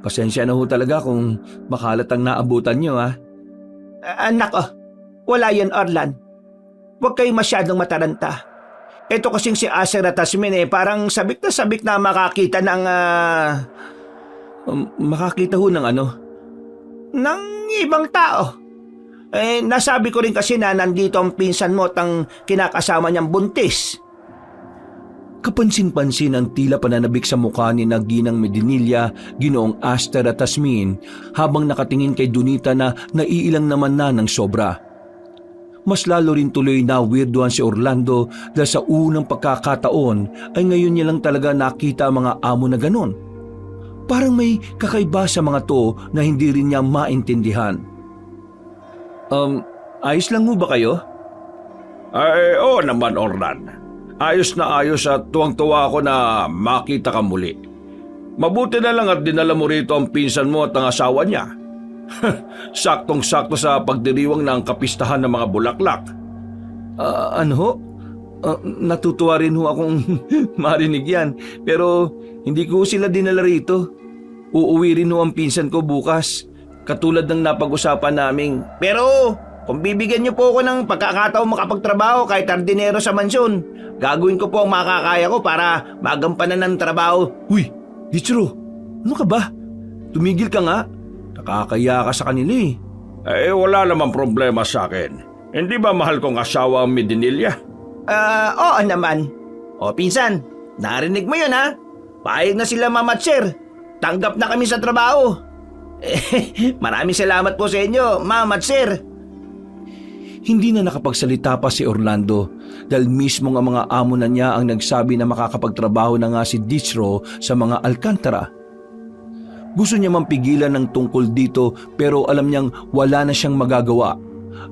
pasensya na ho talaga kung makalat ang naabutan niyo Anak wala yan Orlan. Huwag kayong masyadong mataranta. ito kasing si Aster at Tasmin parang sabik na makakita ng Makakita ho ng ano? ng ibang tao. Nasabi ko rin kasi na nandito ang pinsan mo at ang kinakasama niyang buntis. Kapansin-pansin ang tila pananabik sa mukha ni Ginang Medinilla, Ginoong Aster at Tasmin habang nakatingin kay Donita na naiilang naman na ng sobra. Mas lalo rin tuloy na weirdohan si Orlando dahil sa unang pagkakataon ay ngayon niya lang talaga nakita ang mga amo na ganon. Parang may kakaiba sa mga to na hindi rin niya maintindihan. Ayos lang ho ba kayo? Ay, oo naman, Orlan. Ayos na ayos at tuwang-tuwa ako na makita ka muli. Mabuti na lang at dinala mo rito ang pinsan mo at ang asawa niya. Saktong-sakto sa pagdiriwang ng kapistahan ng mga bulaklak. Ano ho? Natutuwa rin ho akong marinig yan. Pero hindi ko sila dinala rito. Uuwi rin ho ang pinsan ko bukas. Katulad ng napag-usapan naming. Pero kung bibigyan niyo po ako ng pagkakataon makapagtrabaho kahit hardinero sa mansyon, gagawin ko po ang makakaya ko para magampanan ng trabaho. Uy, Dichiro, ano ka ba? Tumigil ka nga. Nakakaya ka sa kanila eh. Wala namang problema sa akin. Hindi ba mahal kong asawa ang Medinilla? Oo naman. O pinsan, narinig mo yun ha? Payag na sila Mama at Sir. Tanggap na kami sa trabaho. Maraming salamat po sa inyo, Ma'am at Sir. Hindi na nakapagsalita pa si Orlando dahil mismo ang mga amo na niya ang nagsabi na makakapagtrabaho na nga si Dichiro sa mga Alcantara. Gusto niya mampigilan ng tungkol dito pero alam niyang wala na siyang magagawa,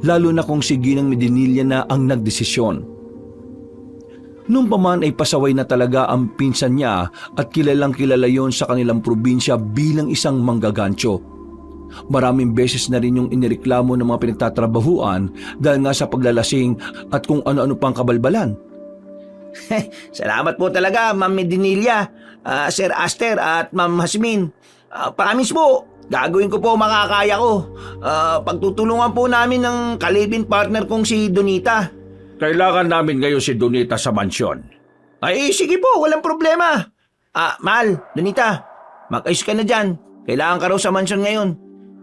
lalo na kung si Ginang Medinilla na ang nagdesisyon. Noong pa man ay pasaway na talaga ang pinsan niya at kilalang kilala yon sa kanilang probinsya bilang isang manggagancho. Maraming beses na rin yung inireklamo ng mga pinagtatrabahuan dahil nga sa paglalasing at kung ano-ano pang kabalbalan. Salamat po talaga, Ma'am Medinilla, Sir Aster at Ma'am Hasmin. Promise po, gagawin ko po makakaya ko. Pagtutulungan po namin ng kalibin partner kong si Donita. Kailangan namin ngayon si Donita sa mansyon. Ay, sige po, walang problema. Mahal, Donita, mag-ayos ka na dyan. Kailangan ka raw sa mansyon ngayon.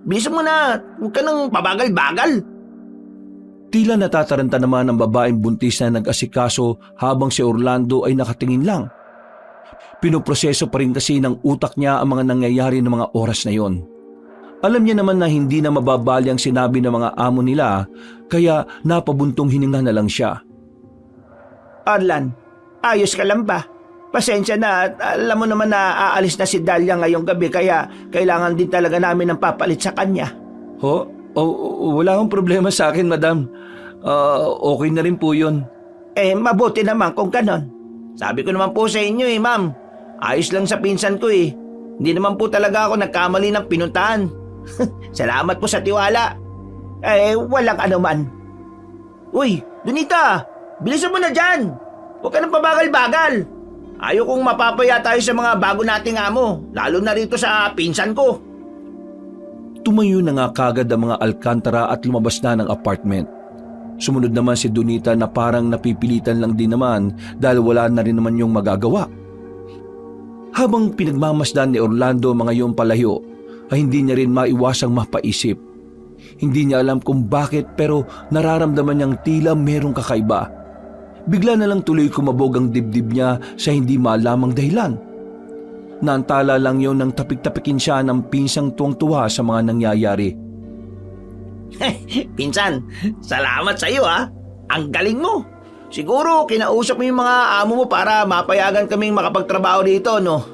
Bilisan mo na, huwag ka nang pabagal-bagal. Tila natataranta naman ang babaeng buntis na nag-asikaso habang si Orlando ay nakatingin lang. Pinoproseso pa rin kasi ng utak niya ang mga nangyayari ng mga oras na yon. Alam niya naman na hindi na mababali ang sinabi ng mga amo nila, kaya napabuntong hininga na lang siya. Orlan, ayos ka lang ba? Pasensya na at alam mo naman na aalis na si Dahlia ngayong gabi kaya kailangan din talaga namin ng papalit sa kanya. Wala akong problema sa akin, madam. Okay na rin po yun. Mabuti naman kung ganon. Sabi ko naman po sa inyo ma'am. Ayos lang sa pinsan ko Hindi naman po talaga ako nagkamali ng pinuntahan. Salamat po sa tiwala. Walang anuman. Uy, Donita, bilisan mo na dyan. Huwag ka nang pabagal-bagal. Ayaw kong mapapaya tayo sa mga bago nating amo, lalo na rito sa pinsan ko. Tumayo na nga kagad ang mga Alcantara at lumabas na ng apartment. Sumunod naman si Donita na parang napipilitan lang din naman dahil wala na rin naman yung magagawa. Habang pinagmamasdan ni Orlando mga iyong palayo, ay hindi niya rin maiwasang mapaisip. Hindi niya alam kung bakit pero nararamdaman niyang tila merong kakaiba. Bigla na lang tuloy kumabog ang dibdib niya sa hindi malamang dahilan. Naantala lang yon nang tapik-tapikin siya ng pinsang tuwang-tuwa sa mga nangyayari. Pinsan, salamat sa iyo Ang galing mo. Siguro kinausap mo yung mga amo mo para mapayagan kaming makapagtrabaho dito, no?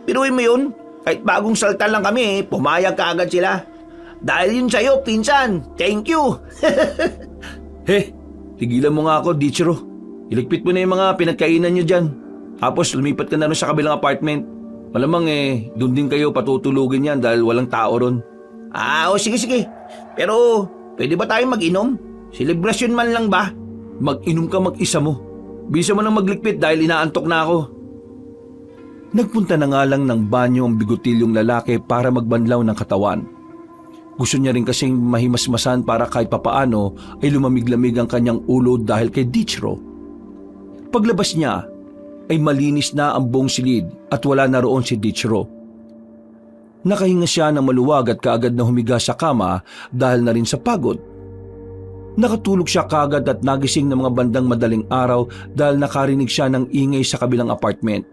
Piruin mo yun, kahit bagong salta lang kami, pumayag ka agad sila. Dahil yun sa'yo, pinsan. Thank you. Tigilan mo nga ako, Dichiro. Iligpit mo na yung mga pinagkainan nyo dyan. Tapos lumipat ka na rin sa kabilang apartment. Malamang doon din kayo patutulugin yan dahil walang tao ron. Sige. Pero pwede ba tayong mag-inom? Selebrasyon man lang ba? Mag-inom ka mag-isa mo. Bisa mo nang magligpit dahil inaantok na ako. Nagpunta na nga lang ng banyo ang bigotilyong lalaki para magbanlaw ng katawan. Gusto niya rin kasing mahimasmasan para kahit papaano ay lumamig-lamig ang kanyang ulo dahil kay Dichiro. Paglabas niya ay malinis na ang buong silid at wala na roon si Dichro. Nakahinga siya ng maluwag at kaagad na humiga sa kama dahil na rin sa pagod. Nakatulog siya kaagad at nagising ng mga bandang madaling araw dahil nakarinig siya ng ingay sa kabilang apartment.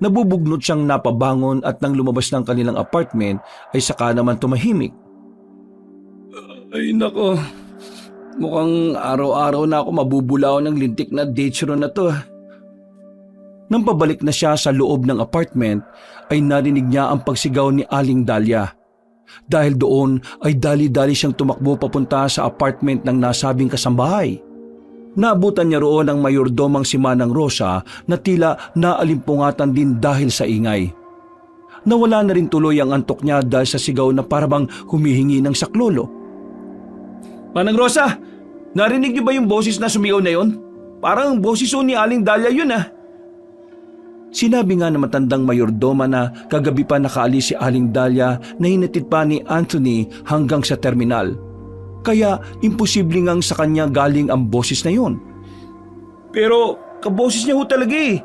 Nabubugnot siyang napabangon at nang lumabas ng kanilang apartment ay saka naman tumahimik. Ay nako, mukhang araw-araw na ako mabubulaw ng lintik na Dichro na to. Nang pabalik na siya sa loob ng apartment ay narinig niya ang pagsigaw ni Aling Dahlia. Dahil doon ay dali-dali siyang tumakbo papunta sa apartment ng nasabing kasambahay. Naabutan niya roon ang mayordomang si Manang Rosa na tila naalimpungatan din dahil sa ingay. Nawala na rin tuloy ang antok niya dahil sa sigaw na parabang humihingi ng saklolo. Manang Rosa, narinig niyo ba yung boses na sumigaw na yon? Parang boses ni Aling Dahlia yun ah. Sinabi nga ng matandang mayordoma na kagabi pa nakaalis si Aling Dahlia na hinatid pa ni Anthony hanggang sa terminal. Kaya imposible ngang sa kanya galing ang boses na yon. Pero kaboses niya ho talaga eh.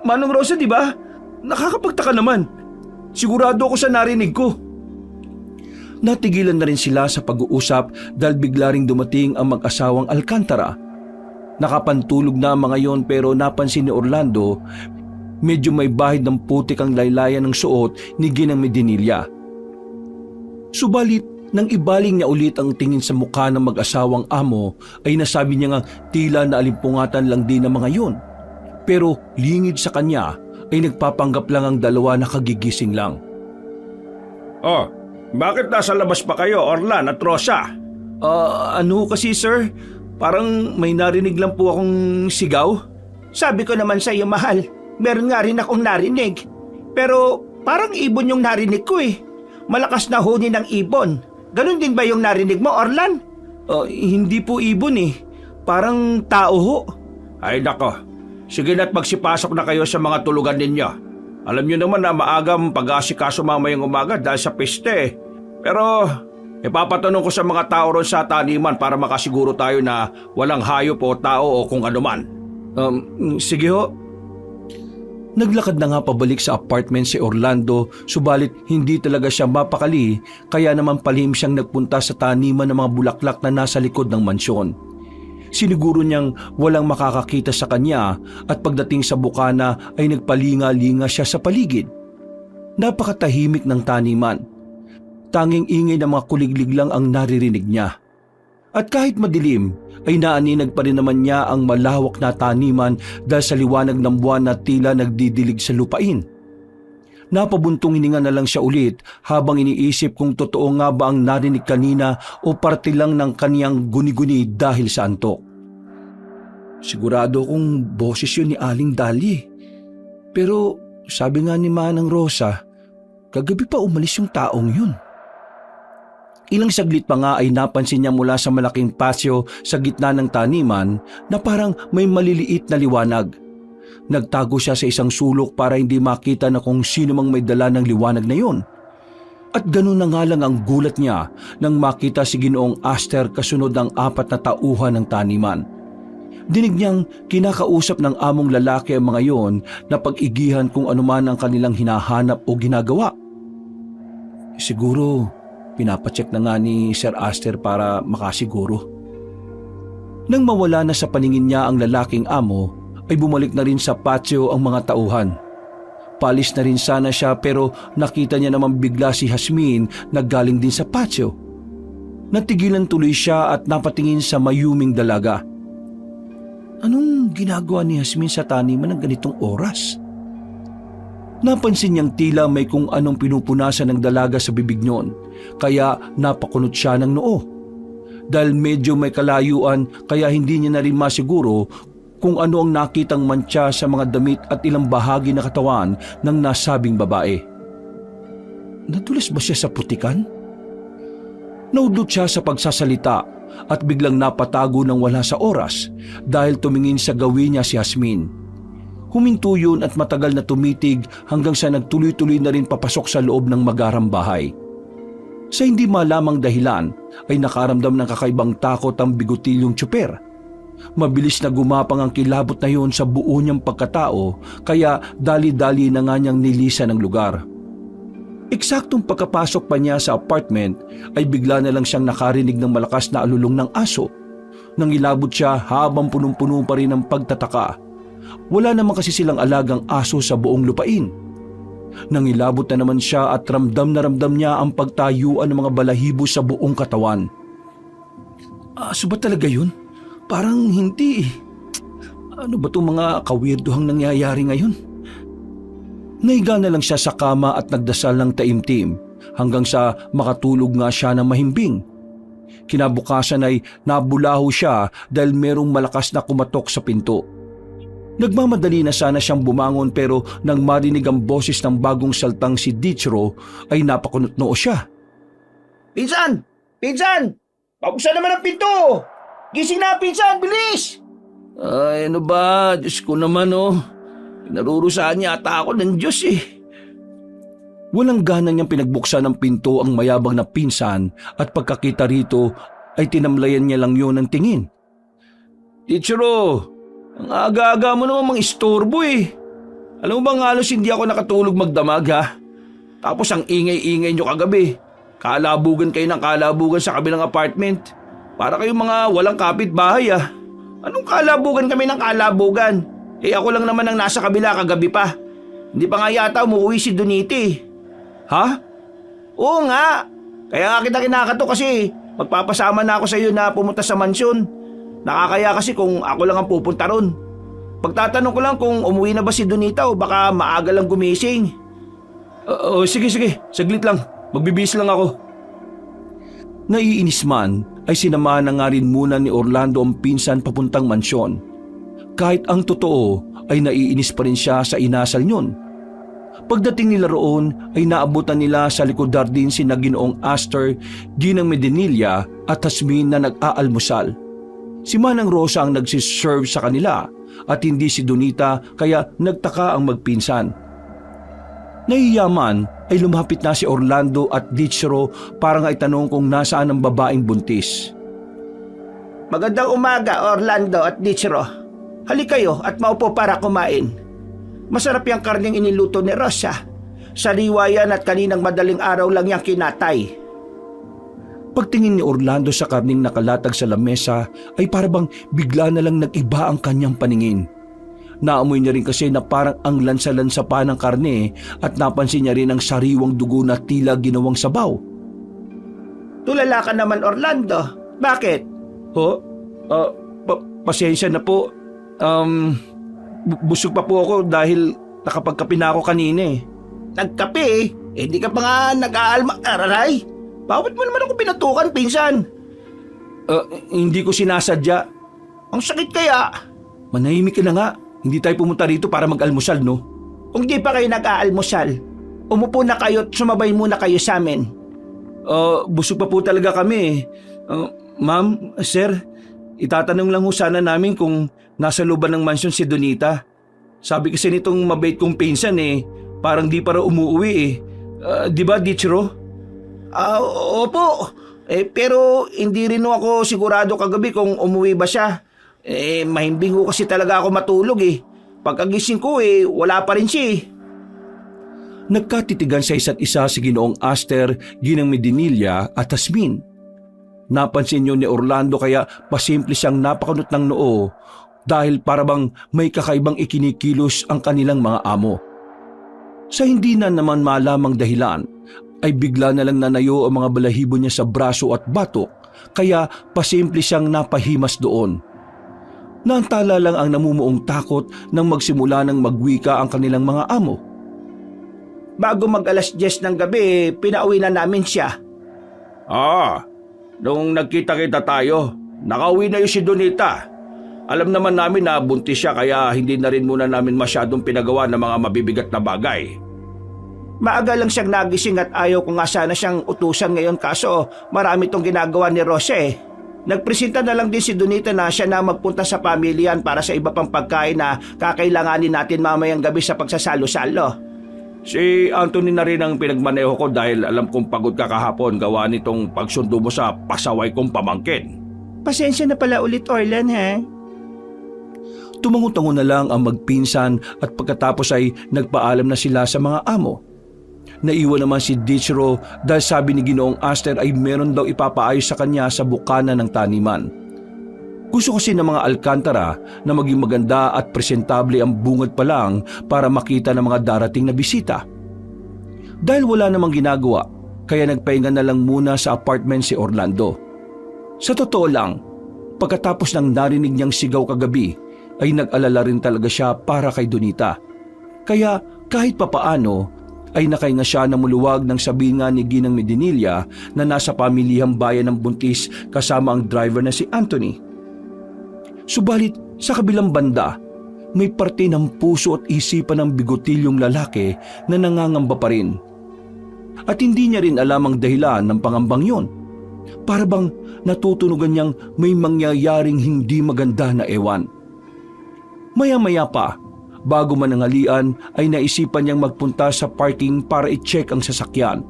Manang Rosa, di ba? Nakakapagtaka naman. Sigurado ako sa narinig ko. Natigilan na rin sila sa pag-uusap dahil bigla ring dumating ang mag-asawang Alcantara. Nakapantulog na mga yon pero napansin ni Orlando medyo may bahid ng putik ang laylayan ng suot ni Ginang Medinilla. Subalit nang ibaling niya ulit ang tingin sa mukha ng mag-asawang amo ay nasabi niya nga tila naalimpungatan lang din ang mga yon. Pero lingid sa kanya ay nagpapanggap lang ang dalawa na kagigising lang. Oh, bakit nasa labas pa kayo, Orlan at Rosa? Ano kasi sir? Parang may narinig lang po akong sigaw. Sabi ko naman sa iyo, mahal, meron nga rin akong narinig. Pero parang ibon yung narinig ko eh. Malakas na huni ng ibon. Ganon din ba yung narinig mo, Orlan? Hindi po ibon eh. Parang tao ho. Ay nako, sige na't magsipasok na kayo sa mga tulugan ninyo. Alam niyo naman na maagang pag-asikaso mamayang umaga dahil sa peste eh. Pero ipapatanong ko sa mga tao ron sa taniman para makasiguro tayo na walang hayop o tao o kung anuman. Sige ho. Naglakad na nga pabalik sa apartment si Orlando subalit hindi talaga siya mapakali kaya naman palihim siyang nagpunta sa taniman ng mga bulaklak na nasa likod ng mansyon. Siniguro niyang walang makakakita sa kanya at pagdating sa bukana ay nagpalinga-linga siya sa paligid. Napakatahimik ng taniman. Tanging ingay ng mga kuliglig lang ang naririnig niya. At kahit madilim, ay naaninag pa rin naman niya ang malawak na taniman dahil sa liwanag ng buwan na tila nagdidilig sa lupain. Napabuntong hininga na lang siya ulit habang iniisip kung totoo nga ba ang narinig kanina o parte lang ng kaniyang guni-guni dahil sa antok. Sigurado kung boses yun ni Aling Dahlia. Pero sabi nga ni Manang Rosa, kagabi pa umalis yung taong yun. Ilang saglit pa nga ay napansin niya mula sa malaking pasyo sa gitna ng taniman na parang may maliliit na liwanag. Nagtago siya sa isang sulok para hindi makita na kung sino mang may dala ng liwanag na yun. At ganun na nga lang ang gulat niya nang makita si Ginoong Aster kasunod ng 4 na tauhan ng taniman. Dinig niyang kinakausap ng among lalaki ang mga yon na pag-igihan kung anuman ang kanilang hinahanap o ginagawa. Siguro pinapacheck na nga ni Sir Aster para makasiguro. Nang mawala na sa paningin niya ang lalaking amo, ay bumalik na rin sa patio ang mga tauhan. Palis na rin sana siya pero nakita niya naman bigla si Jasmine na galing din sa patio. Natigilan tuloy siya at napatingin sa mayuming dalaga. Anong ginagawa ni Jasmine sa taniman ng ganitong oras? Napansin niyang tila may kung anong pinupunasan ng dalaga sa bibig niyon, kaya napakunot siya ng noo. Dahil medyo may kalayuan kaya hindi niya na rin masiguro kung ano ang nakitang mantsa sa mga damit at ilang bahagi na katawan ng nasabing babae. Nadulas ba siya sa putikan? Naudlot siya sa pagsasalita at biglang napatago ng wala sa oras dahil tumingin sa gawin niya si Jasmine. Huminto yun at matagal na tumitig hanggang sa nagtuloy-tuloy na rin papasok sa loob ng magarang bahay. Sa hindi malamang dahilan ay nakaramdam ng kakaibang takot ang bigotilyong tsuper. Mabilis na gumapang ang kilabot na yun sa buo niyang pagkatao kaya dali-dali na nga niyang nilisan ang lugar. Eksaktong pagkapasok pa niya sa apartment ay bigla na lang siyang nakarinig ng malakas na alulong ng aso. Nang ilabot siya habang punong-puno pa rin ng pagtataka. Wala naman kasi silang alagang aso sa buong lupain. Nang ilabot na naman siya at ramdam na ramdam niya ang pagtayuan ng mga balahibo sa buong katawan. Aso ba talaga yun? Parang hindi. Ano ba itong mga kawirduhang nangyayari ngayon? Naiga na lang siya sa kama at nagdasal ng taimtim hanggang sa makatulog nga siya ng mahimbing. Kinabukasan ay nabulaho siya dahil merong malakas na kumatok sa pinto. Nagmamadali na sana siyang bumangon pero nang marinig ang boses ng bagong saltang si Dichro ay napakunot-noo siya. Pinsan! Pinsan! Pabuksan naman ang pinto! Gising na, pinsan! Bilis! Ay, ano ba? Diyos ko naman, oh. Pinarurusahan yata ako ng Diyos, eh. Walang gana niyang pinagbuksan ng pinto ang mayabang na pinsan at pagkakita rito ay tinamlayan niya lang yun ng tingin. Dichro, ang aga-aga mo naman mga istorbo, eh. Alam mo bang halos hindi ako nakatulog magdamag, ha? Tapos ang ingay-ingay niyo kagabi. Kalabugan kayo ng kalabugan sa kabilang apartment. Para kayong mga walang kapitbahay, ah. Anong kalabugan kami ng kalabugan? Eh ako lang naman ang nasa kabila kagabi pa. Hindi pa nga yata umuwi si Donite. Ha? Oo nga. Kaya nga kita kinakato kasi magpapasama na ako sa iyo na pumunta sa mansyon. Nakakaya kasi kung ako lang ang pupunta ron. Pagtatanong ko lang kung umuwi na ba si Donita o baka maaga lang gumising. Sige. Saglit lang. Magbibihis lang ako. Naiinis man ay sinamahan na nga rin muna ni Orlando ang pinsan papuntang mansyon. Kahit ang totoo ay naiinis pa rin siya sa inasal niyon. Pagdating nila roon ay naabutan nila sa likod din si Ginoong Aster, Ginang Medinilla at Jasmine na nag-aalmusal. Si Manang Rosa ang nagsiserve sa kanila at hindi si Donita kaya nagtaka ang magpinsan. Nahiyaman ay lumapit na si Orlando at Dichro para nga itanong kung nasaan ang babaeng buntis. Magandang umaga, Orlando at Dichro. Halika kayo at maupo para kumain. Masarap yung karneng iniluto ni Rosa. Sariwa yan at kaninang madaling araw lang yung kinatay. Pagtingin ni Orlando sa karning nakalatag sa lamesa ay parabang bigla na lang nag-iba ang kanyang paningin. Naamoy niya rin kasi na parang ang lansa-lansa pa ng karne at napansin niya rin ang sariwang dugo na tila ginawang sabaw. Tulala ka naman, Orlando. Bakit? Pasensya na po. Busog pa po ako dahil nakapagkape na ako kanina eh. Nagkape eh. Hindi ka pa nga nag-aalma. Aray, bakit mo naman ako pinatukan, pinsan? Hindi ko sinasadya. Ang sakit kaya. Manahimik ka na nga. Hindi tayo pumunta rito para mag-almusal, no? Kung di pa kayo nag-aalmusal, umupo na kayo at sumabay muna kayo sa amin. Busog pa po talaga kami. Ma'am, sir, itatanong lang ho sana namin kung nasa looban ng mansyon si Donita. Sabi kasi nitong mabait kong pinsan eh, parang di para umuwi eh. Di ba, Dichro? Opo. Pero hindi rin ako sigurado kagabi kung umuwi ba siya. Mahimbing ko kasi talaga ako matulog eh. Pagkagising ko wala pa rin siya eh. Nagkatitigan sa isa't isa si Ginoong Aster, Ginang Medinilla at Jasmine. Napansin niyo ni Orlando kaya pasimple siyang napakunot ng noo dahil parabang may kakaibang ikinikilos ang kanilang mga amo. Sa hindi na naman malamang dahilan ay bigla na lang nanayo ang mga balahibo niya sa braso at batok kaya pasimple siyang napahimas doon. Naantala lang ang namumuong takot nang magsimula ng magwika ang kanilang mga amo. Bago mag-alas 10 ng gabi, pinauwi na namin siya. Nung nagkita-kita tayo, nakauwi na yung si Donita. Alam naman namin na buntis siya kaya hindi na rin muna namin masyadong pinagawa ng mga mabibigat na bagay. Maaga lang siyang nagising at ayaw ko nga sana siyang utusan ngayon kaso marami tong ginagawa ni Rosa eh. Nagpresenta na lang din si Donita na siya na magpunta sa pamilyan para sa iba pang pagkain na kakailanganin natin mamayang gabi sa pagsasalo-salo. Si Anthony na rin ang pinagmaneho ko dahil alam kong pagod ka kahapon gawa nitong pagsundo mo sa pasaway kong pamangkin. Pasensya na pala ulit, Orlan, ha? Tumango-tango na lang ang magpinsan at pagkatapos ay nagpaalam na sila sa mga amo. Naiwan naman si Dichro dahil sabi ni Ginoong Aster ay meron daw ipapaayos sa kanya sa bukana ng taniman. Gusto kasi ng mga Alcantara na maging maganda at presentable ang bungad pa lang para makita ng mga darating na bisita. Dahil wala namang ginagawa, kaya nagpahinga na lang muna sa apartment si Orlando. Sa totoo lang, pagkatapos ng narinig niyang sigaw kagabi, ay nag-alala rin talaga siya para kay Donita. Kaya kahit papaano, ay nakahinga siya na muluwag nang sabihin nga ni Ginang Medinilla na nasa pamilihang bayan ng Buntis kasama ang driver na si Anthony. Subalit sa kabilang banda, may parte ng puso at isipan ng bigotilyong lalaki na nangangamba pa rin. At hindi niya rin alam ang dahilan ng pangambang yon. Para bang natutunugan niyang may mangyayaring hindi maganda na ewan. Maya-maya pa, bago manangalian ay naisipan niyang magpunta sa parking para i-check ang sasakyan.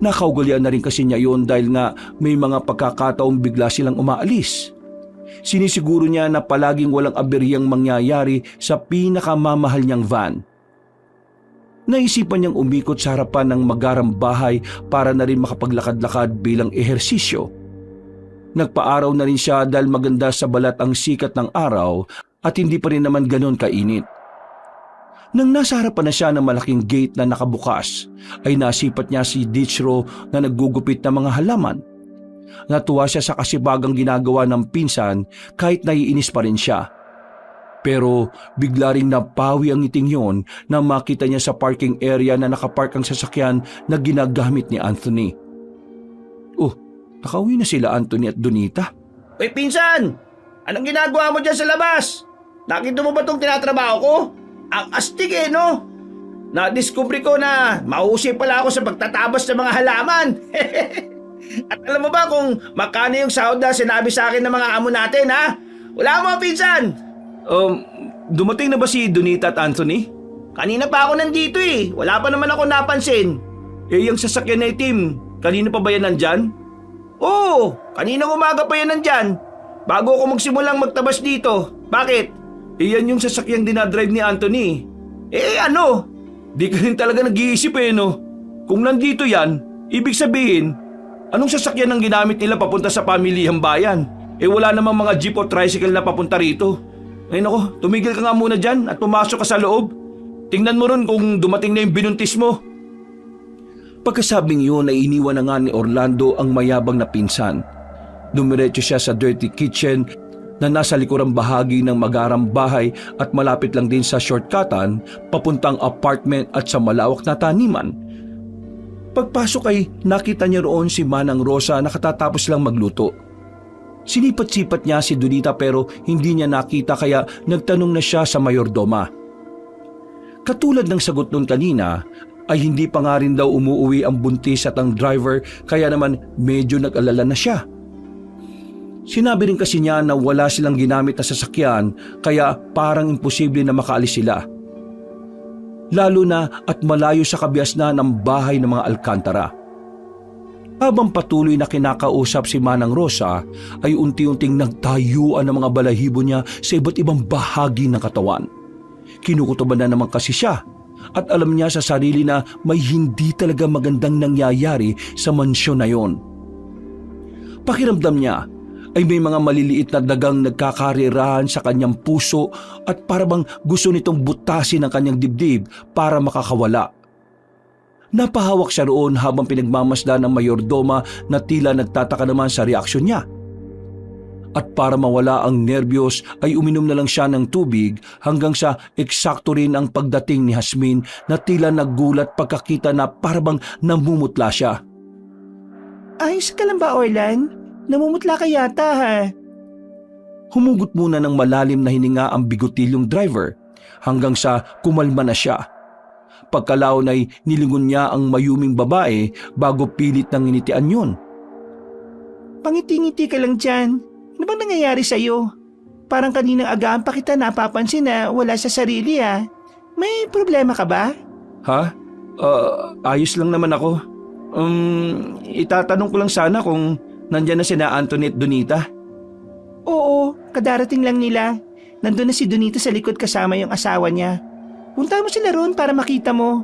Nakaugalian na rin kasi niya yon dahil nga may mga pagkakataong bigla silang umaalis. Sinisiguro niya na palaging walang aberyang mangyayari sa pinakamamahal niyang van. Naisipan niyang umikot sa harapan ng magarang bahay para na rin makapaglakad-lakad bilang ehersisyo. Nagpaaraw na rin siya dahil maganda sa balat ang sikat ng araw at hindi pa rin naman ganon kainit. Nang nasa harapan na siya ng malaking gate na nakabukas, ay nasipat niya si Dichro na naggugupit ng mga halaman. Natuwa siya sa kasibagang ginagawa ng pinsan kahit naiinis pa rin siya. Pero bigla ring napawi ang ngiting yon na makita niya sa parking area na nakapark ang sasakyan na ginagamit ni Anthony. Oh, nakauwi na sila Anthony at Donita. Uy, pinsan! Anong ginagawa mo dyan sa labas? Nakita mo ba itong tinatrabaho ko? Ang astig no? Nadiskubre ko na mahusay pala ako sa pagtatabas ng mga halaman. At alam mo ba kung magkano yung sahod na sinabi sa akin ng mga amo natin, ha? Wala mo, pinsan! Dumating na ba si Donita at Anthony? Kanina pa ako nandito eh. Wala pa naman ako napansin. Yung sasakyan na itim, kanina pa ba yan nandyan? Oo, kaninang umaga pa yan nandyan. Bago ako magsimulang magtabas dito. Bakit? Yan yung sasakyang dinadrive ni Anthony. Ano? Di ka rin talaga nag-iisip no? Kung nandito yan, ibig sabihin, anong sasakyan ang ginamit nila papunta sa pamilihang bayan? Wala namang mga jeep o tricycle na papunta rito. Ay nako, tumigil ka nga muna dyan at pumasok ka sa loob. Tingnan mo ron kung dumating na yung binuntis mo. Pagkasabing yun ay iniwan na nga ni Orlando ang mayabang na pinsan. Dumiretso siya sa dirty kitchen na nasa likurang bahagi ng magarang bahay at malapit lang din sa shortcutan papuntang apartment at sa malawak na taniman. Pagpasok ay nakita niya roon si Manang Rosa na katatapos lang magluto. Sinipat-sipat niya si Donita pero hindi niya nakita kaya nagtanong na siya sa mayordoma. Katulad ng sagot nun kanina ay hindi pa nga rin daw umuuwi ang buntis at ang driver kaya naman medyo nag-alala na siya. Sinabi rin kasi niya na wala silang ginamit na sasakyan kaya parang imposible na makaalis sila. Lalo na at malayo sa kabiasnan ng bahay ng mga Alcantara. Habang patuloy na kinakausap si Manang Rosa ay unti-unting nagtayuan ang mga balahibo niya sa iba't ibang bahagi ng katawan. Kinukutuban na naman kasi siya at alam niya sa sarili na may hindi talaga magandang nangyayari sa mansyon na yon. Pakiramdam niya ay may mga maliliit na dagang nagkakarirahan sa kanyang puso at parabang gusto nitong butasin ang kanyang dibdib para makakawala. Napahawak siya roon habang pinagmamasdan ng mayordoma na tila nagtataka naman sa reaksyon niya. At para mawala ang nerbiyos ay uminom na lang siya ng tubig hanggang sa eksakto rin ang pagdating ni Jasmine na tila nagulat pagkakita na parabang namumutla siya. Ayos ka lang ba, Orlan? Namumutla ka yata, ha? Humugot muna ng malalim na hininga ang bigotilyong driver hanggang sa kumalma na siya. Pagkalaon ay nilingon niya ang mayuming babae bago pilit nang initian yun. Pangiti-ngiti ka lang dyan. Ano bang nangyayari sa'yo? Parang kaninang agaan pa kita napapansin na wala sa sarili ha. May problema ka ba? Ha? Ayos lang naman ako. Itatanong ko lang sana kung nandyan na sina Anthony at Donita. Oo, kadarating lang nila. nandun na si Donita sa likod kasama yung asawa niya. Punta mo sila roon para makita mo.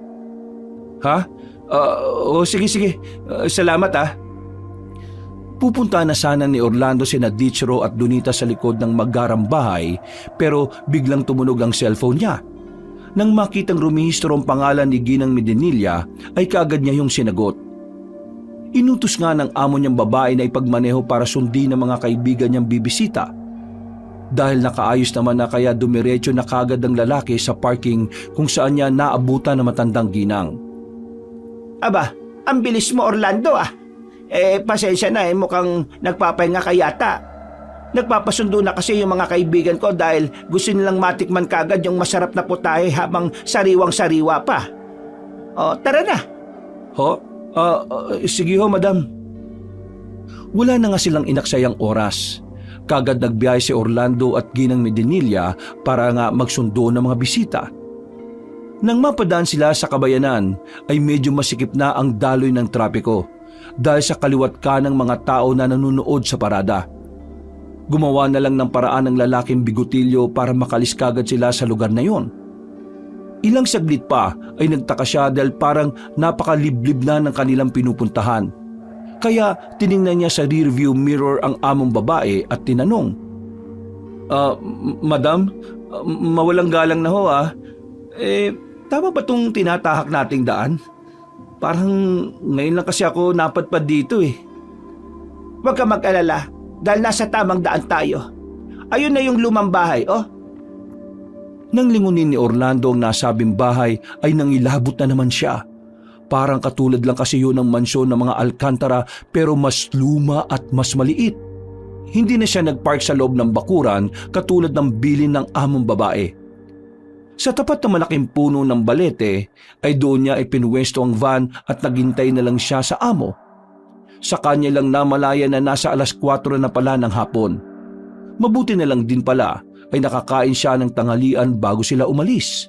Ha? Sige. Salamat ah. Pupunta na sana ni Orlando sina Dichro at Donita sa likod ng maggarang bahay pero biglang tumunog ang cellphone niya. Nang makitang rumehistro ang pangalan ni Ginang Medinilla ay kaagad niya yung sinagot. Inutos nga ng amo niyang babae na ipagmaneho para sundin ng mga kaibigan niyang bibisita. Dahil nakaayos naman na kaya dumiretso na kaagad ang lalaki sa parking kung saan niya naabutan ng matandang Ginang. Aba, ang bilis mo Orlando ah. Pasensya na mukhang nagpapahinga ka yata. Nagpapasundo na kasi yung mga kaibigan ko dahil gusto nilang matikman kagad yung masarap na putahe habang sariwang-sariwa pa. O, tara na. Sige ho, madam. Wala na nga silang inaksayang oras. Kagad nagbiyahe si Orlando at Ginang Medinilla para nga magsundo ng mga bisita. Nang mapadaan sila sa kabayanan ay medyo masikip na ang daloy ng trapiko dahil sa kaliwat ka ng mga tao na nanonood sa parada. Gumawa na lang ng paraan ng lalaking bigotilyo para makalis kagad sila sa lugar na yon. Ilang saglit pa ay nagtaka siya dahil parang napakaliblib na ng kanilang pinupuntahan. Kaya tiningnan niya sa rearview mirror ang among babae at tinanong, Madam, mawalang galang na ho ah. Tama ba itong tinatahak nating daan? Parang ngayon lang kasi ako napadpad dito eh. Huwag ka mag-alala dahil nasa tamang daan tayo. Ayun na yung lumang bahay, oh. Nang lingunin ni Orlando ang nasabing bahay ay nangilabot na naman siya. Parang katulad lang kasi yun ng mansyon ng mga Alcantara pero mas luma at mas maliit. Hindi na siya nagpark sa loob ng bakuran katulad ng bilin ng among babae. Sa tapat ng malaking puno ng balete ay doon niya ipinwesto ang van at naghintay na lang siya sa amo. Sa kanya lang namalaya na nasa 4:00 na pala ng hapon. Mabuti na lang din pala ay nakakain siya ng tanghalian bago sila umalis.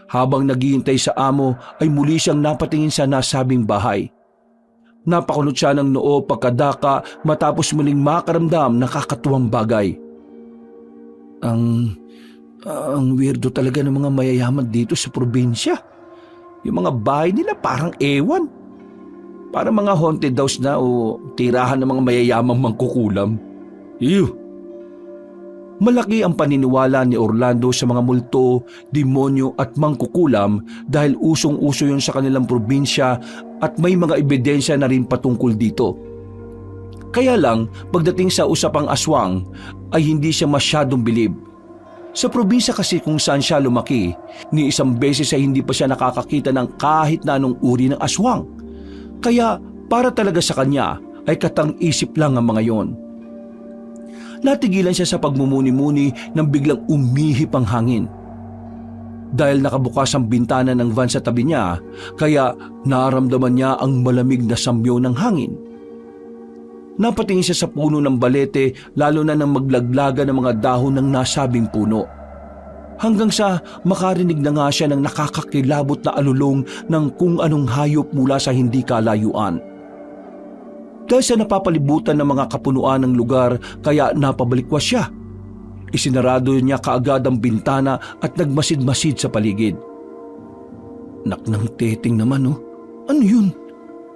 Habang naghihintay sa amo ay muli siyang napatingin sa nasabing bahay. Napakunot siya ng noo pagkadaka matapos muling makaramdam ng kakatuwang bagay. Ang weirdo talaga ng mga mayayaman dito sa probinsya. Yung mga bahay nila parang ewan. Para mga haunted house na o tirahan ng mga mayayamang mangkukulam. Ew! Malaki ang paniniwala ni Orlando sa mga multo, demonyo at mangkukulam dahil usong-uso yun sa kanilang probinsya at may mga ebidensya na rin patungkol dito. Kaya lang, pagdating sa usapang aswang ay hindi siya masyadong bilib. Sa probinsya kasi kung saan siya lumaki, ni isang beses ay hindi pa siya nakakakita ng kahit na anong uri ng aswang. Kaya para talaga sa kanya ay katang-isip lang ang mga yon. Natigilan siya sa pagmumuni-muni nang biglang umihip ang hangin. Dahil nakabukas ang bintana ng van sa tabi niya, kaya naramdaman niya ang malamig na samyo ng hangin. Napatingin siya sa puno ng balete lalo na nang maglaglaga ng mga dahon ng nasabing puno. Hanggang sa makarinig na nga siya ng nakakakilabot na alulong ng kung anong hayop mula sa hindi kalayuan. Dahil sa napapalibutan ng mga kapunuan ng lugar kaya napabalikwas siya. Isinarado niya kaagad ang bintana at nagmasid-masid sa paligid. Naknang teting naman oh. Ano yun?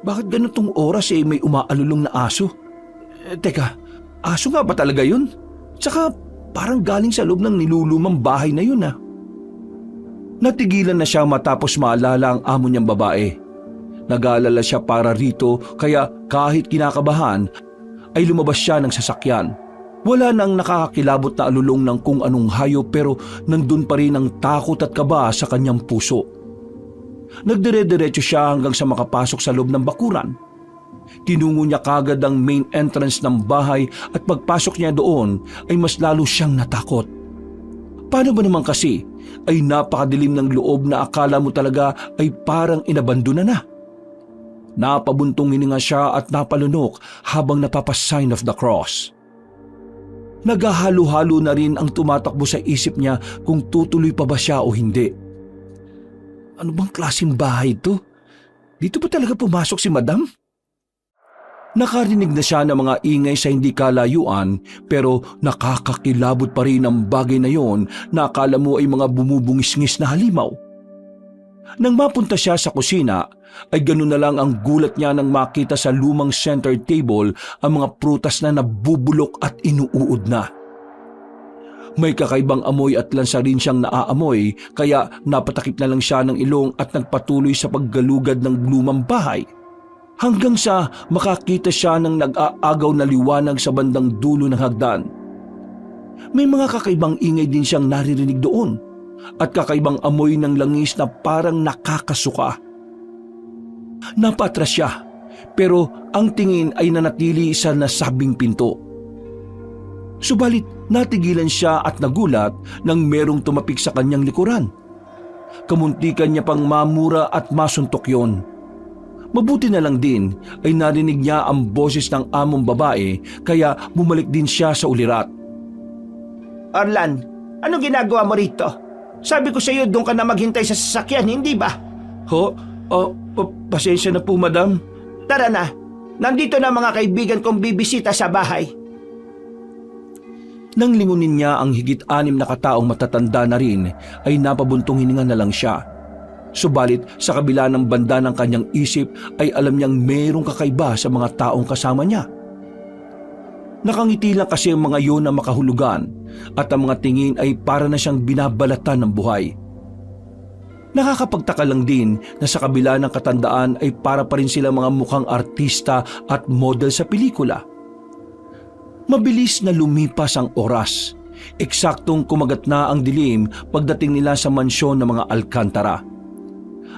Bakit ganitong oras may umaalulong na aso? Teka, aso nga ba talaga yun? Tsaka parang galing sa loob ng nilulumang bahay na yun ah. Natigilan na siya matapos maalala ang amo niyang babae. Nag-aalala siya para rito kaya kahit kinakabahan ay lumabas siya ng sasakyan. Wala nang nakakakilabot na alulong ng kung anong hayop pero nandun pa rin ang takot at kaba sa kanyang puso. Nagdire-diretso siya hanggang sa makapasok sa loob ng bakuran. Tinungo niya kagad ang main entrance ng bahay at pagpasok niya doon ay mas lalo siyang natakot. Paano ba naman kasi ay napakadilim ng loob na akala mo talaga ay parang inabandona na. Napabuntong hininga siya at napalunok habang napapasign of the cross. Naghahalo-halo na rin ang tumatakbo sa isip niya kung tutuloy pa ba siya o hindi. Ano bang klaseng bahay ito? Dito ba talaga pumasok si Madam? Nakarinig na siya ng mga ingay sa hindi kalayuan pero nakakakilabot pa rin ang bagay na yon na akala mo ay mga bumubungis-ngis na halimaw. Nang mapunta siya sa kusina, ay ganun na lang ang gulat niya nang makita sa lumang center table ang mga prutas na nabubulok at inuuod na. May kakaibang amoy at lansa rin siyang naaamoy kaya napatakip na lang siya ng ilong at nagpatuloy sa paggalugad ng lumang bahay. Hanggang sa makakita siya ng nag-aagaw na liwanag sa bandang dulo ng hagdan. May mga kakaibang ingay din siyang naririnig doon at kakaibang amoy ng langis na parang nakakasuka. Napatras siya pero ang tingin ay nanatili sa nasabing pinto. Subalit natigilan siya at nagulat nang merong tumapik sa kanyang likuran. Kamuntikan niya pang mamura at masuntok yon. Mabuti na lang din ay narinig niya ang boses ng among babae kaya bumalik din siya sa ulirat. Orlan, ano ginagawa mo rito? Sabi ko sa iyo doon ka na maghintay sa sasakyan, hindi ba? Pasensya na po, madam. Tara na, nandito na mga kaibigan kong bibisita sa bahay. Nang lingunin niya ang higit-6 na kataong matatanda na rin ay napabuntong hininga na lang siya. Subalit sa kabila ng banda ng kanyang isip ay alam niyang mayroong kakaiba sa mga taong kasama niya. Nakangiti lang kasi ang mga yun na makahulugan at ang mga tingin ay para na siyang binabalatan ng buhay. Nakakapagtaka lang din na sa kabila ng katandaan ay para pa rin sila mga mukhang artista at model sa pelikula. Mabilis na lumipas ang oras. Eksaktong kumagat na ang dilim pagdating nila sa mansyon ng mga Alcantara.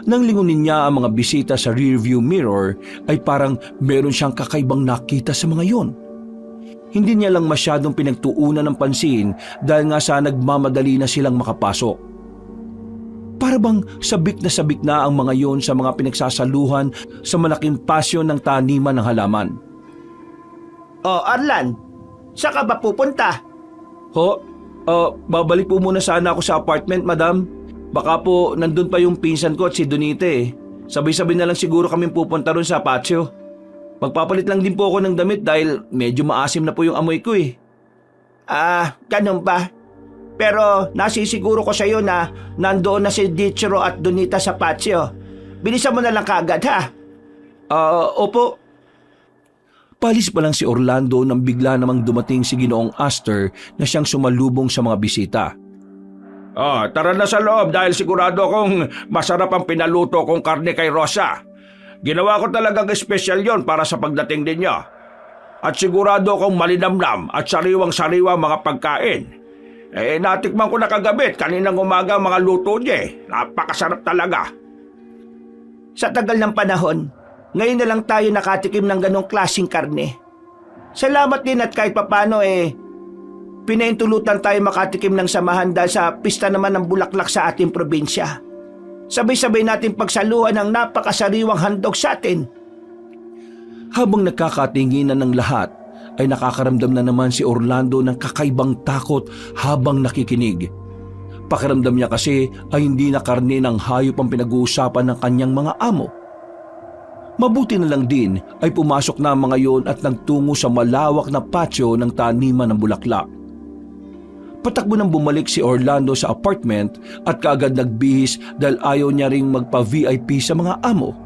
Nang lingunin niya ang mga bisita sa rearview mirror ay parang meron siyang kakaibang nakita sa mga yon. Hindi niya lang masyadong pinagtuunan ng pansin dahil nga sa nagmamadali na silang makapasok. Para bang sabik na ang mga yon sa mga pinagsasaluhan sa malaking pasyon ng taniman ng halaman. Arlan, saan ka ba pupunta? Babalik po muna sana ako sa apartment, madam. Baka po nandun pa yung pinsan ko at si Donite eh. Sabay-sabay na lang siguro kami pupunta ron sa patio. Magpapalit lang din po ako ng damit dahil medyo maasim na po yung amoy ko eh. Ganun ba? Pero nasisiguro ko sa iyo na nandoon na si Dichero at Donita sa patio. Bilisan mo na lang kaagad ha. Opo. Palis pa lang si Orlando nang bigla namang dumating si Ginoong Astor na siyang sumalubong sa mga bisita. Tara na sa loob dahil sigurado akong masarap ang pinaluto kong karne kay Rosa. Ginawa ko talagang espesyal yon para sa pagdating ninyo. At sigurado akong malinamnam at sariwang-sariwa mga pagkain. Natikman ko na kagabi kaninang umaga ang mga luto niya. Napakasarap talaga. Sa tagal ng panahon, ngayon na lang tayo nakatikim ng ganong klaseng karne. Salamat din at kahit papano pinaintulutan tayo makatikim ng samahan dahil sa pista naman ng bulaklak sa ating probinsya. Sabay-sabay natin pagsaluhan ng napakasariwang handog sa atin. Habang nagkakatinginan ng lahat, ay nakakaramdam na naman si Orlando ng kakaibang takot habang nakikinig. Pakiramdam niya kasi ay hindi na karne ng hayop ang pinag-uusapan ng kanyang mga amo. Mabuti na lang din ay pumasok na ang mga yon at nagtungo sa malawak na patio ng taniman ng bulaklak. Patakbo nang bumalik si Orlando sa apartment at kaagad nagbihis dahil ayaw niya ring magpa-VIP sa mga amo.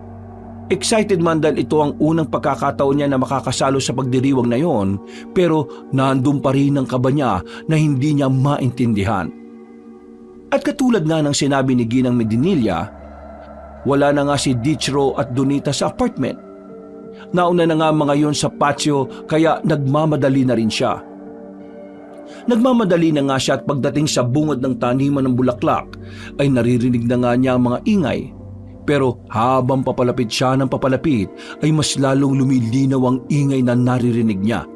Excited man dahil ito ang unang pagkakataon niya na makakasalo sa pagdiriwang na yon, pero nandun pa rin ang kaba niya na hindi niya maintindihan. At katulad nga ng sinabi ni Ginang Medinilla, wala na nga si Dichero at Donita sa apartment. Nauna na nga mga yon sa patio kaya nagmamadali na rin siya. Nagmamadali na nga siya at pagdating sa bungad ng taniman ng bulaklak ay naririnig na nga niya ang mga ingay. Pero habang papalapit siya ng papalapit ay mas lalong lumilinaw ang ingay na naririnig niya.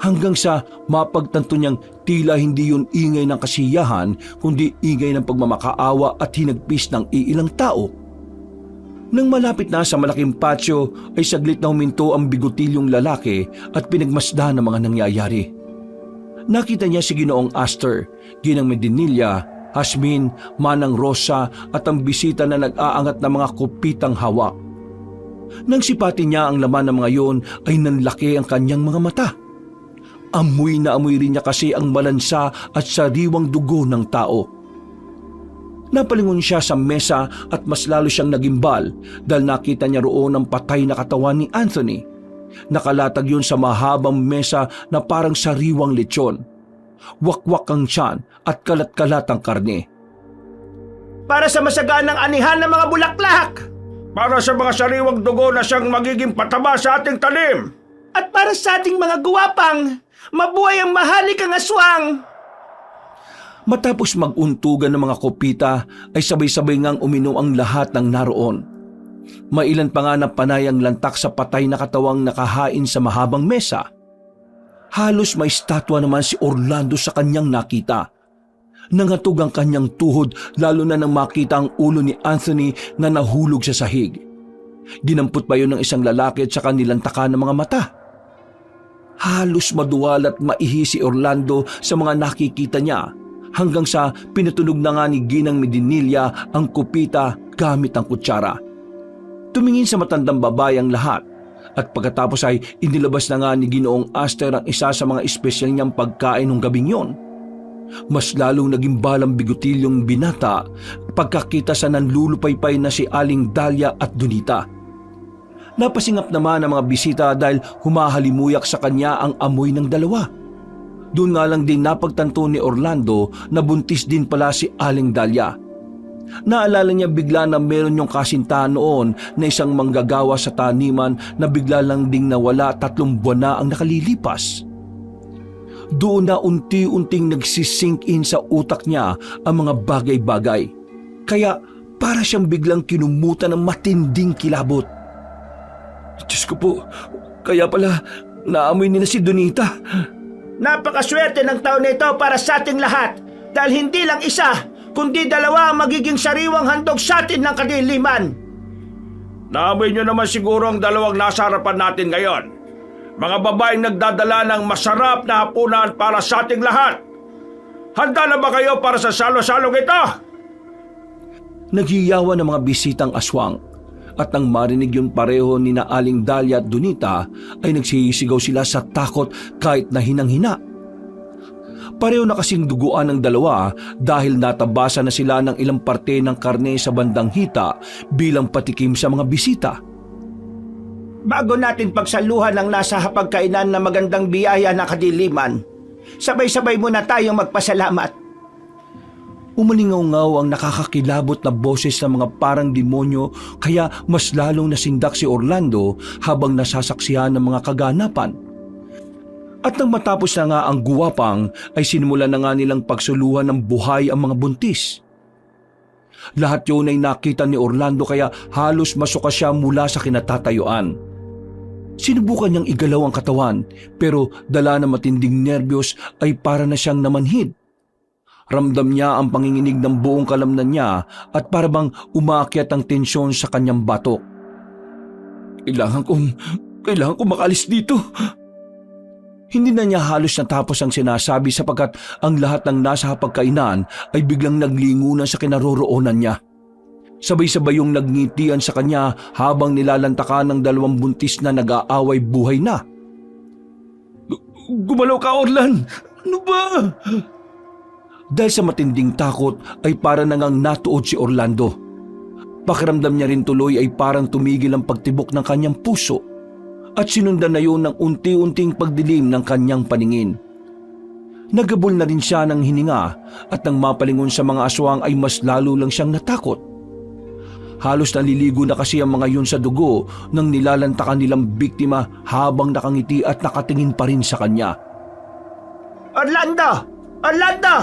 Hanggang sa mapagtanto niyang tila hindi yun ingay ng kasiyahan kundi ingay ng pagmamakaawa at hinagpis ng iilang tao. Nang malapit na sa malaking patio ay saglit na huminto ang bigotilyong lalaki at pinagmasdan ng mga nangyayari. Nakita niya si Ginoong Astor, Ginang Medinilla, Hasmin, Manang Rosa at ang bisita na nag-aangat ng mga kupitang hawak. Nang sipatin niya ang laman ng mga yon ay nanlaki ang kanyang mga mata. Amoy na amoy rin niya kasi ang malansa at sariwang dugo ng tao. Napalingon siya sa mesa at mas lalo siyang nagimbal dahil nakita niya roon ang patay na katawan ni Anthony. Nakalatag yun sa mahabang mesa na parang sariwang lechon. Wakwak ang tiyan at kalat-kalat ang karne. Para sa masaganang anihan ng mga bulaklak! Para sa mga sariwang dugo na siyang magiging pataba sa ating talim. At para sa ating mga guwapang, mabuhay ang mahalikang aswang! Matapos maguntugan ng mga kopita ay sabay-sabay ngang uminom ang lahat ng naroon. Mailan pa nga na panay ang lantak sa patay na katawang nakahain sa mahabang mesa. Halos may statwa naman si Orlando sa kanyang nakita. Nangatog ang kanyang tuhod lalo na nang makita ang ulo ni Anthony na nahulog sa sahig. Dinampot pa yun ng isang lalaki at saka nilantakan ng mga mata. Halos maduwal at maihi si Orlando sa mga nakikita niya hanggang sa pinatunog na nga ni Ginang Medinilla ang kupita gamit ang kutsara. Tumingin sa matandang babae ang lahat at pagkatapos ay inilabas na nga ni Ginoong Aster ang isa sa mga espesyal niyang pagkain ng gabing yon. Mas lalong naging balang bigotilyong binata pagkakita sa nanlulupaypay na si Aling Dahlia at Donita. Napasingap naman ang mga bisita dahil humahalimuyak sa kanya ang amoy ng dalawa. Doon nga lang din napagtanto ni Orlando na buntis din pala si Aling Dahlia. Naalala niya bigla na meron yung kasintahan noon na isang manggagawa sa taniman na bigla lang ding nawala 3 buwan na ang nakalilipas. Doon na unti-unting nagsisink in sa utak niya ang mga bagay-bagay. Kaya para siyang biglang kinumutan ng matinding kilabot. Diyos ko po, kaya pala naamoy nila si Donita. Napakaswerte ng taon na ito para sa ating lahat dahil hindi lang isa, kundi 2 ang magiging sariwang handog sa atin ng kadiliman. Naamoy niyo naman siguro ang 2 nasa harapan natin ngayon. Mga babaeng nagdadala ng masarap na hapunan para sa ating lahat. Handa na ba kayo para sa salo-salong ito? Naghiyawan ng mga bisitang aswang at nang marinig yung pareho ni na Aling Dahlia at Donita ay nagsisigaw sila sa takot kahit na hinang-hina. Pareho na kasing duguan ng 2 dahil natabasa na sila ng ilang parte ng karne sa bandang hita bilang patikim sa mga bisita. Bago natin pagsaluhan ng nasa hapagkainan na magandang biyaya na kadiliman, sabay-sabay muna tayong magpasalamat. Umalingaw-ngaw ang nakakakilabot na boses ng mga parang demonyo kaya mas lalong nasindak si Orlando habang nasasaksihan ng mga kaganapan. At nang matapos na nga ang guwapang ay sinimulan na nga nilang pagsuluhan ng buhay ang mga buntis. Lahat yun ay nakita ni Orlando kaya halos masuka siya mula sa kinatatayuan. Sinubukan niyang igalaw ang katawan pero dala na matinding nerbiyos ay para na siyang namanhid. Ramdam niya ang panginginig ng buong kalamnan niya at para bang umaakyat ang tensyon sa kanyang batok. Kailangan kong makalis dito. Hindi na niya halos natapos ang sinasabi sapagkat ang lahat ng nasa hapagkainan ay biglang naglingunan sa kinaroroonan niya. Sabay-sabay yung nagngitian sa kanya habang nilalantakan ng 2 buntis na nag-aaway buhay na. Gumalaw ka, Orlan! Ano ba? Dahil sa matinding takot ay para nangang natuod si Orlando. Pakiramdam niya rin tuloy ay parang tumigil ang pagtibok ng kanyang puso at sinundan na yun ng unti-unting pagdilim ng kanyang paningin. Nagabol na rin siya ng hininga at nang mapalingon sa mga aswang ay mas lalo lang siyang natakot. Halos naliligo na kasi ang mga yun sa dugo nang nilalantakan nilang biktima habang nakangiti at nakatingin pa rin sa kanya. Orlando! Orlando!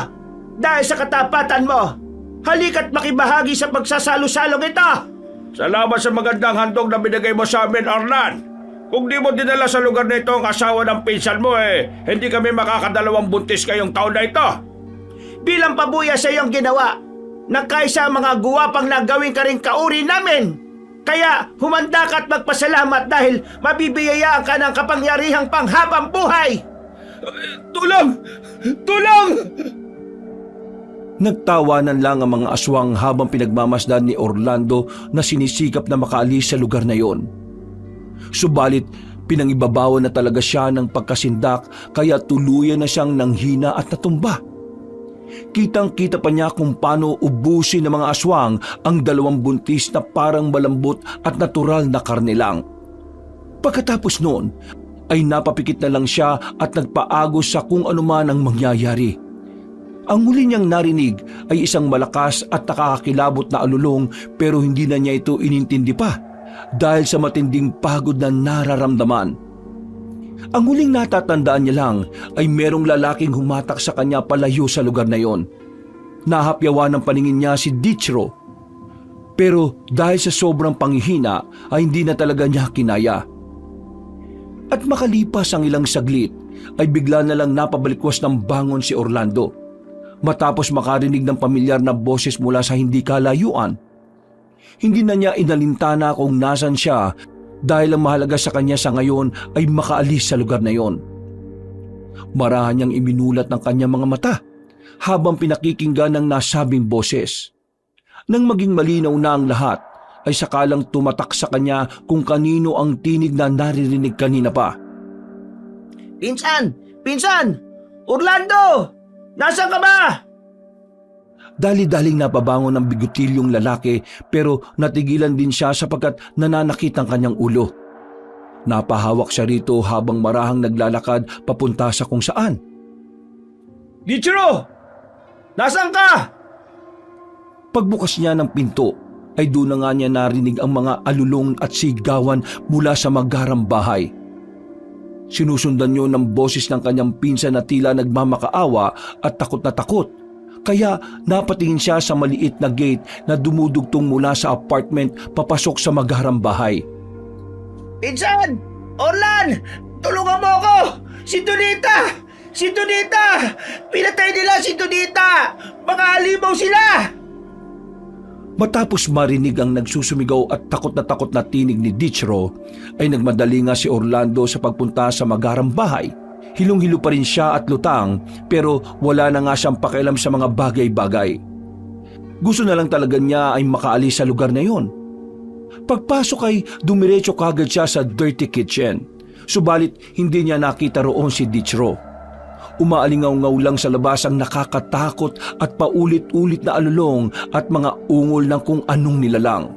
Dahil sa katapatan mo, halika't makibahagi sa pagsasalo-salong ito! Salamat sa magandang handog na binigay mo sa amin, Orlan. Kung di mo dinala sa lugar na ito ang asawa ng pinsan mo hindi kami makakadalawang buntis kayong taon na ito. Bilang pabuya sa iyong ginawa, nagkaisa ang mga guwapang na gawin ka ring kauri namin. Kaya humanda ka at magpasalamat dahil mabibiyayaan ka ng kapangyarihang panghabang buhay. Tulong! Tulong! Nagtawanan lang ang mga aswang habang pinagmamasdan ni Orlando na sinisikap na makaalis sa lugar na yon. Subalit pinangibabawan na talaga siya ng pagkasindak kaya tuluyan na siyang nanghina at natumba. Kitang-kita pa niya kung paano ubusin ng mga aswang ang 2 buntis na parang malambot at natural na karne lang. Pagkatapos noon ay napapikit na lang siya at nagpaagos sa kung anuman ang mangyayari. Ang huli niyang narinig ay isang malakas at nakakakilabot na alulong pero hindi na niya ito inintindi pa dahil sa matinding pagod na nararamdaman. Ang huling natatandaan niya lang ay merong lalaking humatak sa kanya palayo sa lugar na yon. Nahapyawan ng paningin niya si Dichro. Pero dahil sa sobrang panghihina ay hindi na talaga niya kinaya. At makalipas ang ilang saglit ay bigla na lang napabalikwas ng bangon si Orlando. Matapos makarinig ng pamilyar na boses mula sa hindi kalayuan. Hindi na niya inalintana kung nasan siya dahil ang mahalaga sa kanya sa ngayon ay makaalis sa lugar na yon. Marahan niyang iminulat ng kanyang mga mata habang pinakikinggan ng nasabing boses. Nang maging malinaw na ang lahat, ay sakalang tumatak sa kanya kung kanino ang tinig na naririnig kanina pa. Pinsan! Pinsan! Orlando! Nasaan ka ba? Dali-daling napabangon ng bigutilyong lalaki pero natigilan din siya sapagkat nananakit ang kanyang ulo. Napahawak siya rito habang marahang naglalakad papunta sa kung saan. Dichiro! Nasaan ka? Pagbukas niya ng pinto ay doon na nga niya narinig ang mga alulong at sigawan mula sa magarang bahay. Sinusundan niyo ng boses ng kanyang pinsan na tila nagmamakaawa at takot na takot. Kaya napatingin siya sa maliit na gate na dumudugtong mula sa apartment papasok sa magarang bahay. Pinsan! Orlan! Tulungan mo ako! Si Donita! Si Donita! Pinatay nila si Donita! Mga alimaw sila! Matapos marinig ang nagsusumigaw at takot na tinig ni Dichro, ay nagmadali nga si Orlando sa pagpunta sa magarang bahay. Hilong-hilo pa rin siya at lutang pero wala na nga siyang pakialam sa mga bagay-bagay. Gusto na lang talaga niya ay makaalis sa lugar na yon. Pagpasok ay dumiretso kagad siya sa dirty kitchen. Subalit hindi niya nakita roon si Dichro. Umaalingaw-ngaw lang sa labas ang nakakatakot at paulit-ulit na alulong at mga ungol ng kung anong nilalang.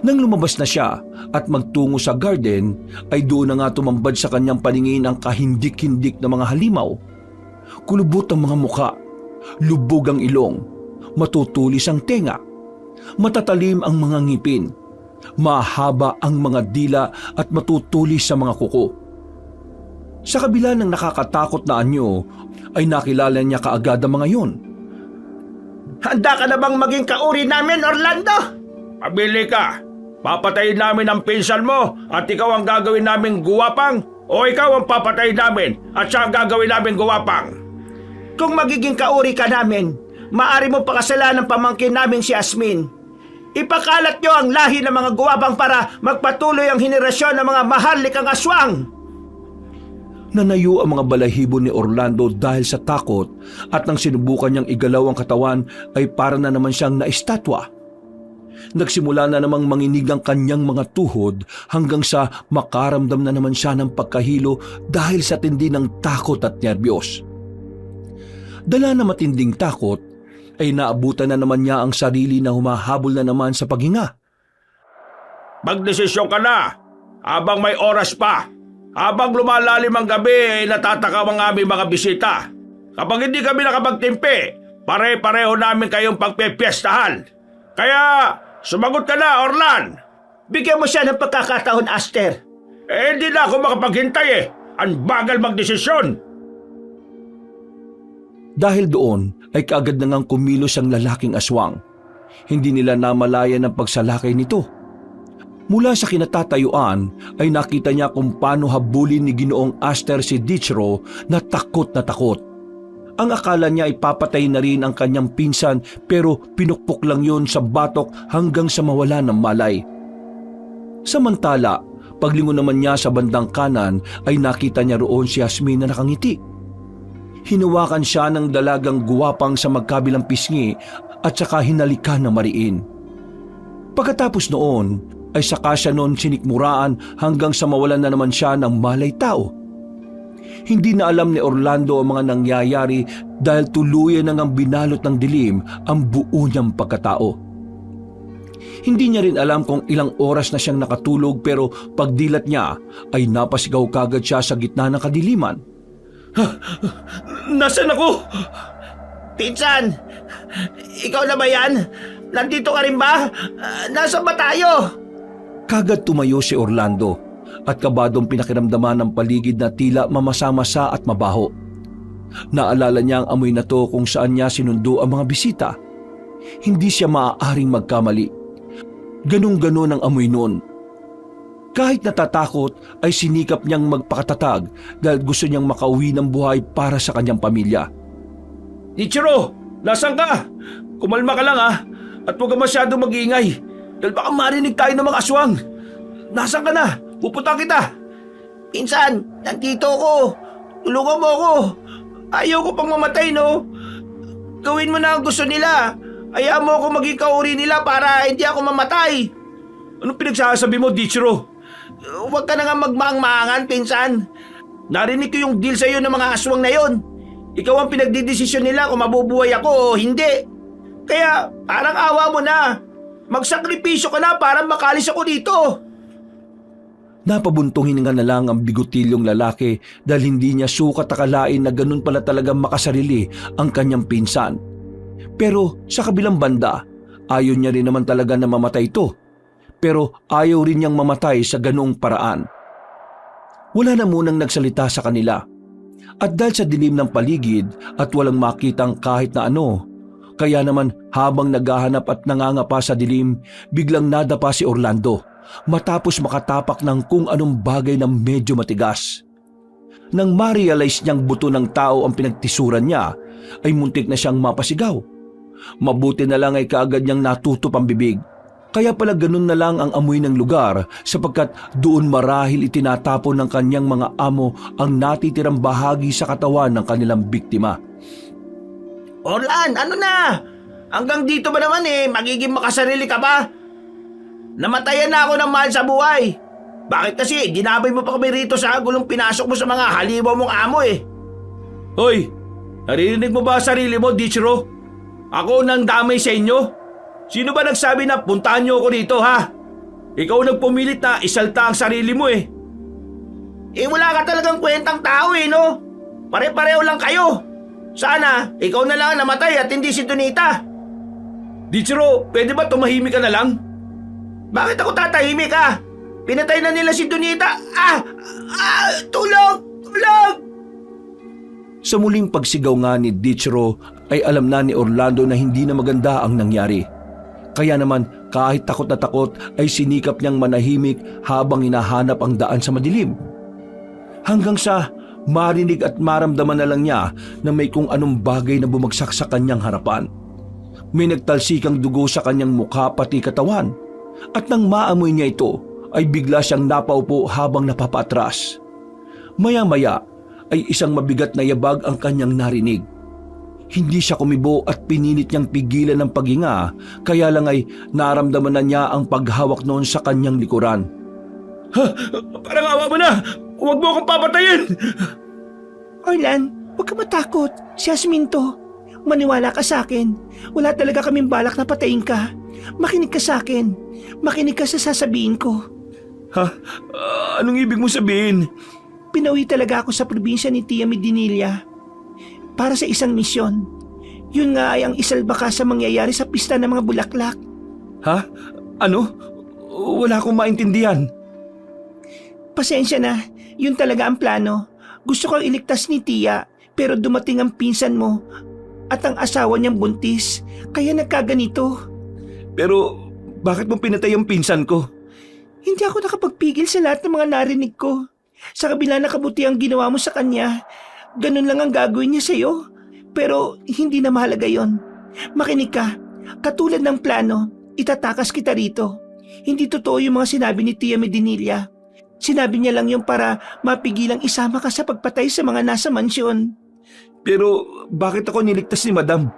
Nang lumabas na siya at magtungo sa garden, ay doon na nga tumambad sa kanyang paningin ang kahindik-hindik na mga halimaw. Kulubot ang mga muka, lubog ang ilong, matutulis ang tenga, matatalim ang mga ngipin, mahaba ang mga dila at matutulis sa mga kuko. Sa kabila ng nakakatakot na anyo, ay nakilala niya kaagad ang mga yon. Handa ka na bang maging kauri namin, Orlando? Pabili ka! Papatayin namin ang pinsan mo at ikaw ang gagawin naming guwapang o ikaw ang papatayin namin at siya ang gagawin naming guwapang? Kung magiging kauri ka namin, maaari mo pakasalan ng pamangkin namin si Asmin. Ipakalat nyo ang lahi ng mga guwapang para magpatuloy ang henerasyon ng mga maharlikang aswang. Nanayo ang mga balahibo ni Orlando dahil sa takot at nang sinubukan niyang igalaw ang katawan ay para na naman siyang naistatwa. Nagsimula na namang manginig ang kanyang mga tuhod hanggang sa makaramdam na naman siya ng pagkahilo dahil sa tindi ng takot at nerbiyos. Dala na matinding takot ay naabutan na naman niya ang sarili na humahabol na naman sa paghinga. Magdesisyon ka na habang may oras pa. Habang lumalalim ang gabi ay natatakaw ang aming mga bisita. Kapag hindi kami nakapagtimpi, pare-pareho namin kayong pagpepiestahan. Kaya sumagot ka na, Orlan! Bigyan mo siya ng pagkakataon, Aster. Hindi na ako makapaghintay eh. Ang bagal magdesisyon. Dahil doon ay kaagad na ngang kumilos ang lalaking aswang. Hindi nila namalayan ang pagsalakay nito. Mula sa kinatatayuan ay nakita niya kung paano habulin ni Ginoong Aster si Dichro na takot na takot. Ang akala niya ay papatay na rin ang kanyang pinsan pero pinukpok lang yon sa batok hanggang sa mawala ng malay. Samantala, paglingon naman niya sa bandang kanan ay nakita niya roon si Asmin na nakangiti. Hinawakan siya ng dalagang guwapang sa magkabilang pisngi at saka hinalikan na mariin. Pagkatapos noon ay saka siya noon sinikmuraan hanggang sa mawalan na naman siya ng malay tao. Hindi na alam ni Orlando ang mga nangyayari dahil tuluyan nang binalot ng dilim ang buo niyang pagkatao. Hindi niya rin alam kung ilang oras na siyang nakatulog pero pagdilat niya ay napasigaw kagad siya sa gitna ng kadiliman. Nasaan ako? Pinsan! Ikaw na ba yan? Nandito ka rin ba? Nasaan ba tayo? Kagad tumayo si Orlando at kabadong pinakiramdaman ng paligid na tila mamasa-masa at mabaho. Naalala niya ang amoy na to kung saan niya sinundo ang mga bisita. Hindi siya maaaring magkamali. Ganun-ganon ang amoy noon. Kahit natatakot ay sinikap niyang magpakatatag dahil gusto niyang makauwi ng buhay para sa kanyang pamilya. Ichiro, nasaan ka? Kumalma ka lang ha, at huwag ka masyadong mag-iingay dahil baka marinig tayo ng mga aswang. Nasaan ka na? Pupunta kita. Pinsan, nandito ko. Tulungan mo ako. Ayaw ko pang mamatay, no? Gawin mo na ang gusto nila. Hayaan mo ako maging kauri nila para hindi ako mamatay. Anong pinagsasabi mo, Dichiro? Huwag ka na nga magmaang-maangan, pinsan. Narinig ko yung deal sa'yo ng mga aswang na yon. Ikaw ang pinagdidesisyon nila kung mabubuhay ako o hindi. Kaya parang awa mo na. Magsakripisyo ka na para makalis ako dito. Napabuntong hininga na lang ang bigotilyong lalaki dahil hindi niya sukat akalain na ganun pala talagang makasarili ang kanyang pinsan. Pero sa kabilang banda, ayaw niya rin naman talaga na mamatay ito. Pero ayaw rin niyang mamatay sa ganung paraan. Wala na munang nagsalita sa kanila. At dahil sa dilim ng paligid at walang makitang kahit na ano, kaya naman habang naghahanap at nangangapa sa dilim, biglang nadapa si Orlando matapos makatapak ng kung anong bagay na medyo matigas. Nang ma-realize niyang buto ng tao ang pinagtisuran niya, ay muntik na siyang mapasigaw. Mabuti na lang ay kaagad niyang natutup ang bibig. Kaya pala ganun na lang ang amoy ng lugar sapagkat doon marahil itinatapon ng kanyang mga amo ang natitirang bahagi sa katawan ng kanilang biktima. Orlan, ano na? Hanggang dito ba naman magiging makasarili ka ba? Namatayan na ako ng mahal sa buhay. Bakit kasi ginabay mo pa kami rito sa gulong pinasok mo sa mga halimaw mong amo Hoy, naririnig mo ba sarili mo, Dichiro? Ako nang damay sa inyo? Sino ba nagsabi na puntahan niyo ako dito, ha? Ikaw nagpumilit na isalta ang sarili mo wala ka talagang kwentang tao no? Pare-pareho lang kayo. Sana, ikaw na lang ang namatay at hindi si Donita. Dichiro, pwede ba tumahimik ka na lang? Bakit ako tatahimik Pinatay na nila si Donita. Tulong! Tulong! Sa muling pagsigaw nga ni Dichiro ay alam na ni Orlando na hindi na maganda ang nangyari. Kaya naman kahit takot na takot ay sinikap niyang manahimik habang hinahanap ang daan sa madilim. Hanggang sa marinig at maramdaman na lang niya na may kung anong bagay na bumagsak sa kanyang harapan. May nagtalsikang dugo sa kanyang mukha pati katawan. At nang maamoy niya ito ay bigla siyang napaupo habang napapatras. Maya-maya ay isang mabigat na yabag ang kanyang narinig. Hindi siya kumibo at pinilit niyang pigilan ng paghinga, kaya lang ay naramdaman na niya ang paghawak noon sa kanyang likuran. Parang awa mo na! Huwag mo akong papatayin! Orlan, huwag ka matakot. Si Jasmine to. Maniwala ka sa akin. Wala talaga kaming balak na patayin ka. Makinig ka sa akin. Makinig ka sa sasabihin ko. Anong ibig mo sabihin? Pinauwi talaga ako sa probinsya ni Tia Medinilla para sa isang misyon. Yun nga ay ang isalba ka sa mangyayari sa pista ng mga bulaklak. Ha? Ano? Wala akong maintindihan. Pasensya na, yun talaga ang plano. Gusto kang iligtas ni Tia, pero dumating ang pinsan mo at ang asawa niyang buntis, kaya nagkaganito. Pero bakit mo pinatay ang pinsan ko? Hindi ako nakapagpigil sa lahat ng mga narinig ko. Sa kabila na kabutiang ginawa mo sa kanya, ganun lang ang gagawin niya sa'yo. Pero hindi na mahalaga yon. Makinig ka. Katulad ng plano, itatakas kita rito. Hindi totoo yung mga sinabi ni Tia Medinilla. Sinabi niya lang yung para mapigilang isama ka sa pagpatay sa mga nasa mansyon. Pero bakit ako niligtas ni Madam?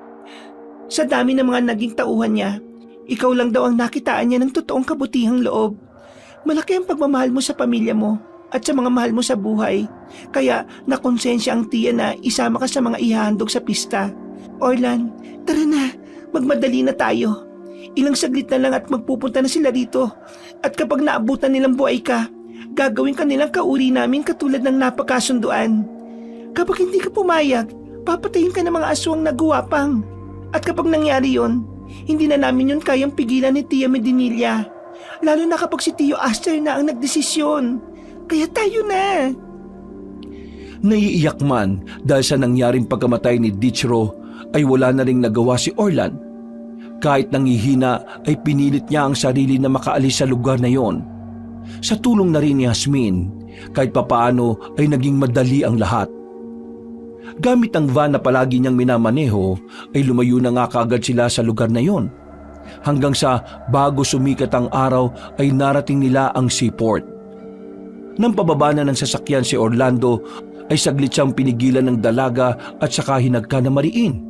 Sa dami ng mga naging tauhan niya, ikaw lang daw ang nakitaan niya ng totoong kabutihang loob. Malaki ang pagmamahal mo sa pamilya mo at sa mga mahal mo sa buhay. Kaya nakonsensya ang tiya na isama ka sa mga ihahandog sa pista. Orlan, tara na, magmadali na tayo. Ilang saglit na lang at magpupunta na sila rito. At kapag naabutan nilang buhay ka, gagawin ka nilang kauri namin katulad ng napagkasunduan. Kapag hindi ka pumayag, papatayin ka ng mga aswang naguwapang. At kapag nangyari yon, hindi na namin yun kayang pigilan ni Tia Medinilla. Lalo na kapag si Tio Aster na ang nagdesisyon. Kaya tayo na. Naiiyak man dahil sa nangyaring pagkamatay ni Dichro ay wala na ring nagawa si Orlan. Kahit nangihina ay pinilit niya ang sarili na makaalis sa lugar na yon. Sa tulong na rin ni Jasmine, kahit papaano ay naging madali ang lahat. Gamit ang van na palagi niyang minamaneho ay lumayo na nga kaagad sila sa lugar na yon. Hanggang sa bago sumikat ang araw ay narating nila ang seaport. Nang pababa na ng sasakyan si Orlando ay saglit siyang pinigilan ng dalaga at saka hinagka na mariin.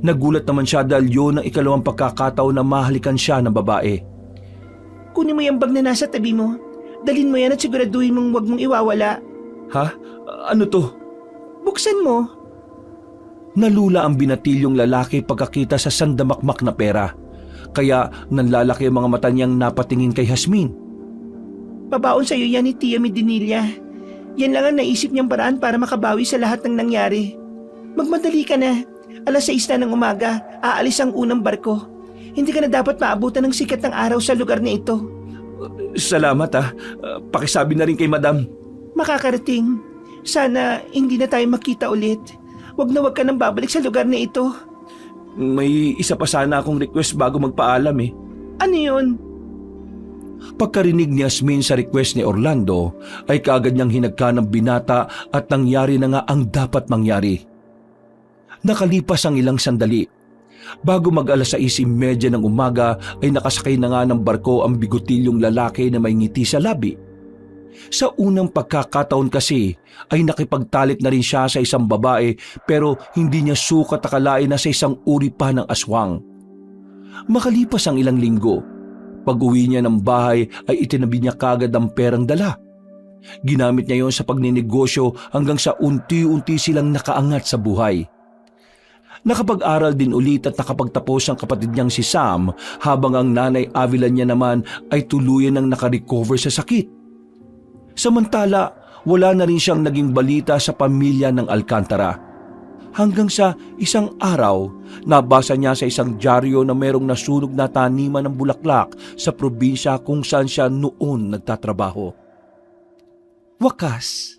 Nagulat naman siya dahil yun ang ikalawang pagkakataon na mahalikan siya ng babae. Kunin mo yung bag na nasa tabi mo. Dalhin mo yan at siguraduhin mong huwag mong iwawala. Ha? Ano to? Buksan mo. Nalula ang binatilyong lalaki pagkakita sa sandamakmak na pera. Kaya nanlalaki ang mga mata niyang napatingin kay Jasmine. Babaon sa'yo yan ni Tia Medinilla. Yan lang ang naisip niyang paraan para makabawi sa lahat ng nangyari. Magmadali ka na. 6:00 na ng umaga, aalis ang unang barko. Hindi ka na dapat maabutan ng sikat ng araw sa lugar na ito. Salamat ha. Pakisabi na rin kay Madam. Makakarating. Sana hindi na tayo makita ulit. Wag na wag ka nang babalik sa lugar na ito. May isa pa sana akong request bago magpaalam eh. Ano yun? Pagkarinig ni Jasmine sa request ni Orlando ay kaagad niyang hinagka ng binata at nangyari na nga ang dapat mangyari. Nakalipas ang ilang sandali. Bago mag-6:30 ng umaga ay nakasakay na nga ng barko ang bigotilyong lalaki na may ngiti sa labi. Sa unang pagkakataon kasi ay nakipagtalik na rin siya sa isang babae pero hindi niya sukat akalain na sa isang uri pa ng aswang. Makalipas ang ilang linggo, pag-uwi niya ng bahay ay itinabi niya kagad ang perang dala. Ginamit niya yon sa pagninegosyo hanggang sa unti-unti silang nakaangat sa buhay. Nakapag-aral din ulit at nakapagtapos ang kapatid niyang si Sam habang ang nanay Avila niya naman ay tuluyan ng nakarecover sa sakit. Samantala, wala na rin siyang naging balita sa pamilya ng Alcantara. Hanggang sa isang araw, nabasa niya sa isang dyaryo na merong nasunog na taniman ng bulaklak sa probinsya kung saan siya noon nagtatrabaho. Wakas,